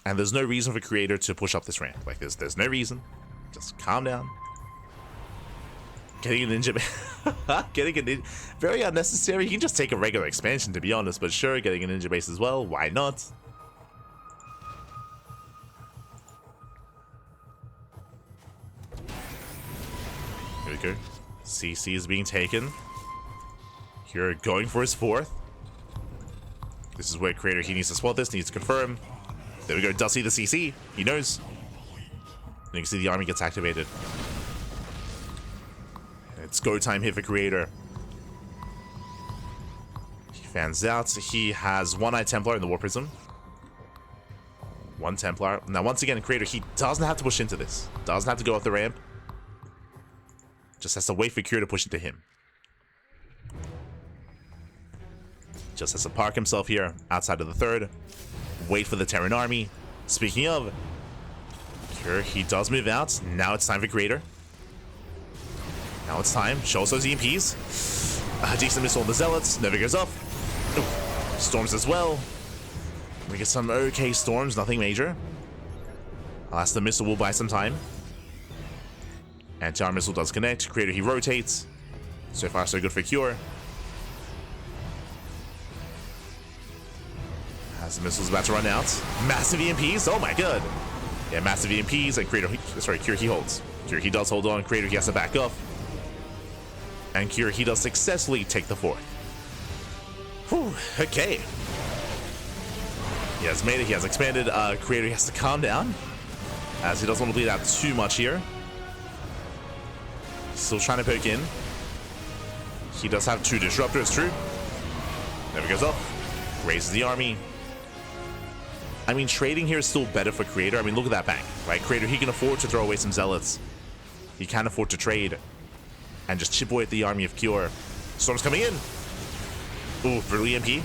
And there's no reason for Creator to push up this ramp. Like, there's no reason. Just calm down. Getting a ninja, getting a ninja, very unnecessary. You can just take a regular expansion, to be honest, but sure, getting a ninja base as well, why not? Here we go. CC is being taken. Here, going for his 4th. This is where Creator, he needs to spot this, needs to confirm. There we go, does see the CC, he knows. And you can see the army gets activated. It's go time here for Creator. He fans out. He has 1 Templar in the War Prism. 1 Templar. Now, once again, Creator, he doesn't have to push into this. Doesn't have to go off the ramp. Just has to wait for Cure to push into him. Just has to park himself here outside of the 3rd. Wait for the Terran army. Speaking of, Cure, he does move out. Now it's time for Creator. Now it's time. Shows those EMPs. A decent missile on the Zealots. Never goes up. Ooh. Storms as well. We get some okay storms. Nothing major. Alas, the missile will buy some time. Anti-armor missile does connect. Creator, he rotates. So far, so good for Cure. As the missile's about to run out. Massive EMPs. Oh my god. Yeah, massive EMPs. And Creator, Cure, he holds. Cure, he does hold on. Creator, he has to back up. And Cure, he does successfully take the 4th. Whew, okay. He has made it, he has expanded. Creator, he has to calm down, as he doesn't want to bleed out too much here. Still trying to poke in. He does have 2 Disruptors, true. Never goes up. Raises the army. I mean, trading here is still better for Creator. I mean, look at that bank, right? Creator, he can afford to throw away some Zealots. He can afford to trade. And just chip away at the army of Cure. Storm's coming in. Ooh, brutal EMP.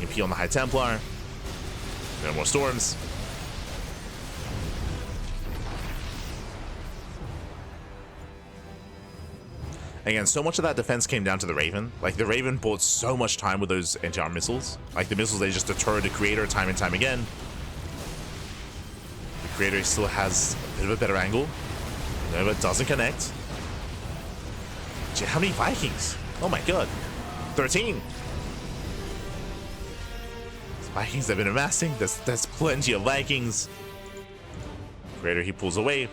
EMP on the High Templar. No more storms. Again, so much of that defense came down to the Raven. Like, the Raven bought so much time with those anti-armor missiles. Like, the missiles, they just deterred the Creator time and time again. The Creator still has a bit of a better angle. No, but doesn't connect. Gee, how many Vikings? Oh my god. 13. These Vikings have been amassing. There's plenty of Vikings. Creator, he pulls away.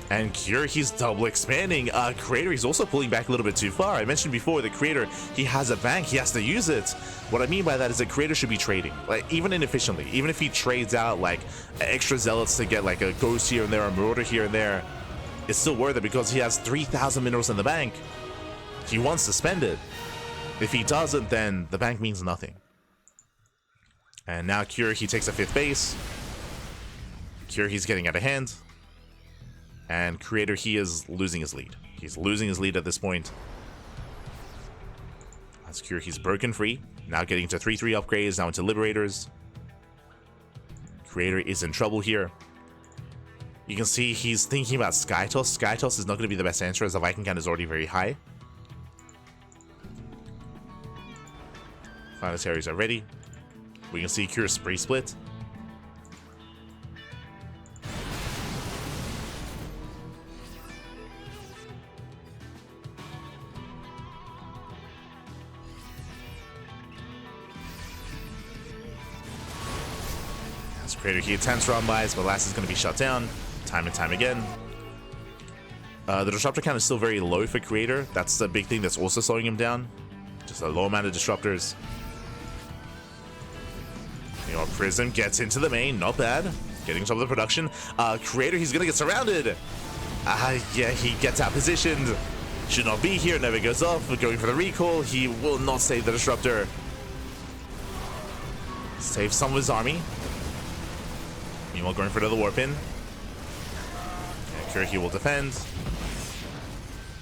And Cure, he's double expanding. Creator, he's also pulling back a little bit too far. I mentioned before that Creator, he has a bank, he has to use it. What I mean by that is that Creator should be trading, like, even inefficiently. Even if he trades out like extra Zealots to get like a Ghost here and there, a Marauder here and there, it's still worth it because he has 3,000 minerals in the bank. He wants to spend it. If he doesn't, then the bank means nothing. And now Cure, he takes a 5th base. Cure, he's getting out of hand. And Creator, he is losing his lead. He's losing his lead at this point. As Cure, he's broken free. Now getting into 3/3 upgrades, now into Liberators. Creator is in trouble here. You can see he's thinking about Skytoss. Skytoss is not going to be the best answer as the Viking count is already very high. Planetaries are ready. We can see Cure spree split. As Creator here attempts round buys, but last is going to be shut down time and time again. The disruptor count is still very low for Creator. That's the big thing that's also slowing him down. Just a low amount of disruptors. You know, Prism gets into the main, not bad. Getting some of the production. Creator, he's gonna get surrounded. Yeah, he gets out positioned. Should not be here, never goes off. Going for the recall, he will not save the disruptor. Saves some of his army. Meanwhile, going for another warp in. Yeah, Kuriki will defend.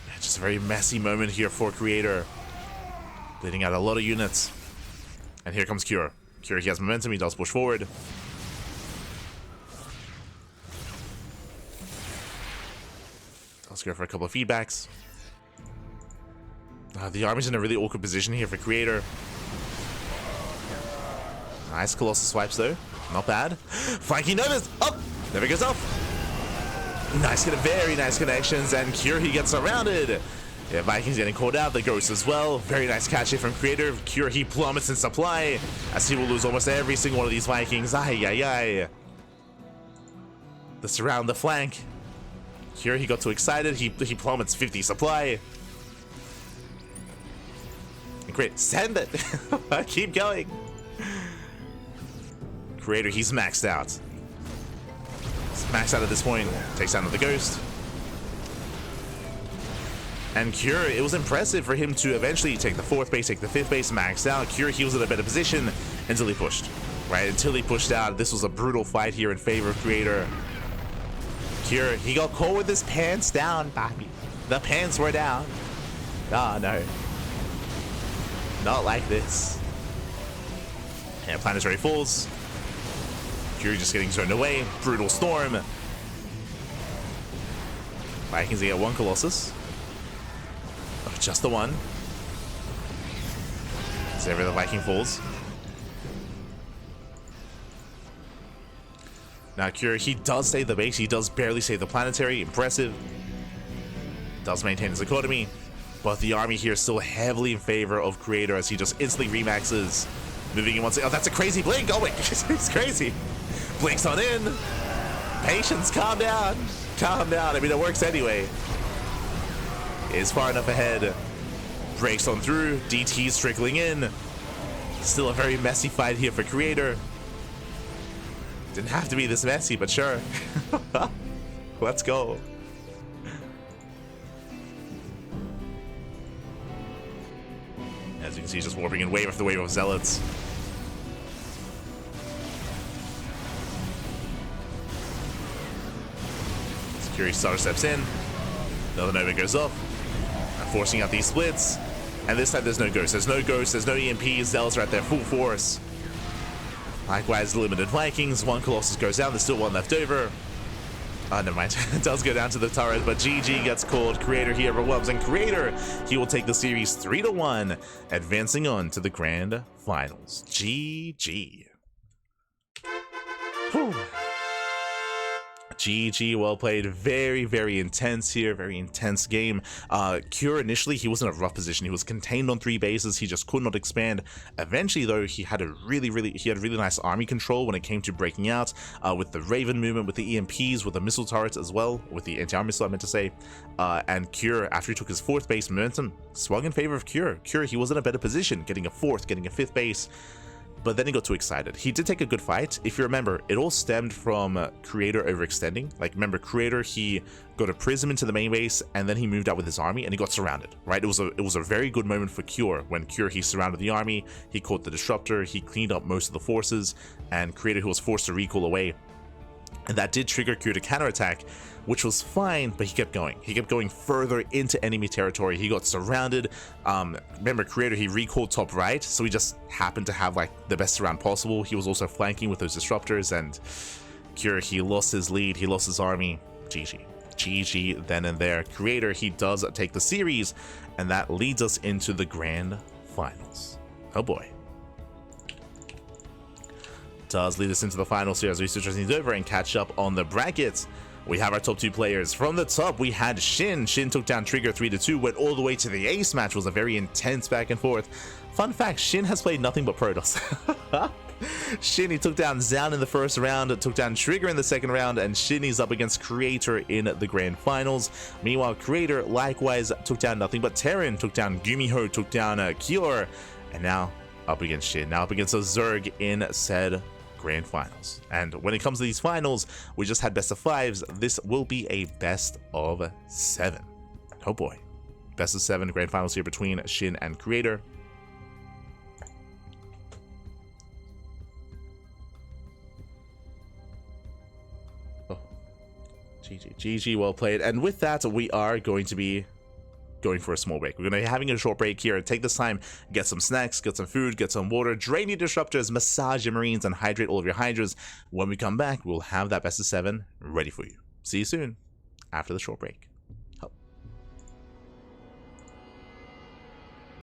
Yeah, just a very messy moment here for Creator. Bleeding out a lot of units. And here comes Cure. Cure, he has momentum, he does push forward. Let's go for a couple of feedbacks. The army's in a really awkward position here for Creator. Nice Colossus swipes though. Not bad. Flanking Novas! Up! Never goes off. Nice, very nice connections, and Cure, he gets surrounded. Yeah, Vikings getting called out, the Ghost as well. Very nice catch here from Creator. Cure, he plummets in supply, as he will lose almost every single one of these Vikings. Ay. The surround, the flank. Cure, he got too excited. He plummets 50 supply. Great, send it. Keep going. Creator, he's maxed out. He's maxed out at this point. Takes down the Ghost. And Cure, it was impressive for him to eventually take the 4th base, take the 5th base, max out. Cure, he was in a better position until he pushed. Right, until he pushed out. This was a brutal fight here in favor of Creator. Cure, he got caught with his pants down, Bobby. The pants were down. Oh, no. Not like this. And Planetary falls. Cure just getting zoned away. Brutal storm. Vikings get 1 Colossus. Oh, just the 1. Saber the Viking falls. Now Cure, he does save the base. He does barely save the planetary. Impressive. Does maintain his economy. But the army here is still heavily in favor of Creator as he just instantly remaxes. Moving in once. Oh, that's a crazy blink. Oh, wait. It's crazy. Blinks on in. Patience. Calm down. Calm down. I mean, it works anyway. Is far enough ahead. Breaks on through. DT's trickling in. Still a very messy fight here for Creator. Didn't have to be this messy, but sure. Let's go. As you can see, just warping in wave after wave of Zealots. Security Star steps in. Another Nova goes off. Forcing out these splits. And this time there's no Ghost. There's no Ghost, there's no EMP. Zealots are at their full force. Likewise, limited Vikings. 1 Colossus goes down. There's still 1 left over. Never mind. It does go down to the turret, but GG gets called. Creator here overwhelms, and Creator, he will take the series 3-1, advancing on to the grand finals. GG. Whew. GG, well played. Very, very intense here. Very intense game. Cure, initially, he was in a rough position. He was contained on 3 bases. He just could not expand. Eventually, though, he had really nice army control when it came to breaking out with the Raven movement, with the EMPs, with the missile turrets as well, with the anti-armor missile, I meant to say. And Cure, after he took his 4th base, momentum swung in favor of Cure. Cure, he was in a better position, getting a 4th, getting a 5th base. But then he got too excited. He did take a good fight. If you remember, it all stemmed from Creator overextending. Like, remember, Creator, he got a Prism into the main base, and then he moved out with his army, and he got surrounded, right? It was a very good moment for Cure. When Cure, he surrounded the army, he caught the Disruptor, he cleaned up most of the forces, and Creator, who was forced to recall away. And that did trigger Cure to counterattack, which was fine, but he kept going. He kept going further into enemy territory. He got surrounded. Remember, Creator, he recalled top right, so he just happened to have like the best surround possible. He was also flanking with those disruptors, and Cure, he lost his lead, he lost his army. GG. GG then and there. Creator, he does take the series, and that leads us into the grand finals. Oh boy. Does lead us into the finals here as we switch things over and catch up on the brackets. We have our top 2 players. From the top, we had Shin. Shin took down Trigger 3-2, went all the way to the ace match. It was a very intense back and forth. Fun fact, Shin has played nothing but Protoss. Shin, he took down Zan in the first round, took down Trigger in the second round, and Shin is up against Creator in the grand finals. Meanwhile, Creator likewise took down nothing but Terran, took down Gumiho, took down Cure, and now up against Shin, now up against a Zerg in said grand finals. And when it comes to these finals, we just had best of 5s. This will be a best of 7. Oh boy. Best of 7 grand finals here between Shin and Creator. Oh, GG, well played. And with that, we are going to be going for a small break. We're going to be having a short break here. Take this time, get some snacks, get some food, get some water, drain your disruptors, massage your marines, and hydrate all of your hydras. When we come back, we'll have that best of 7 ready for you. See you soon after the short break.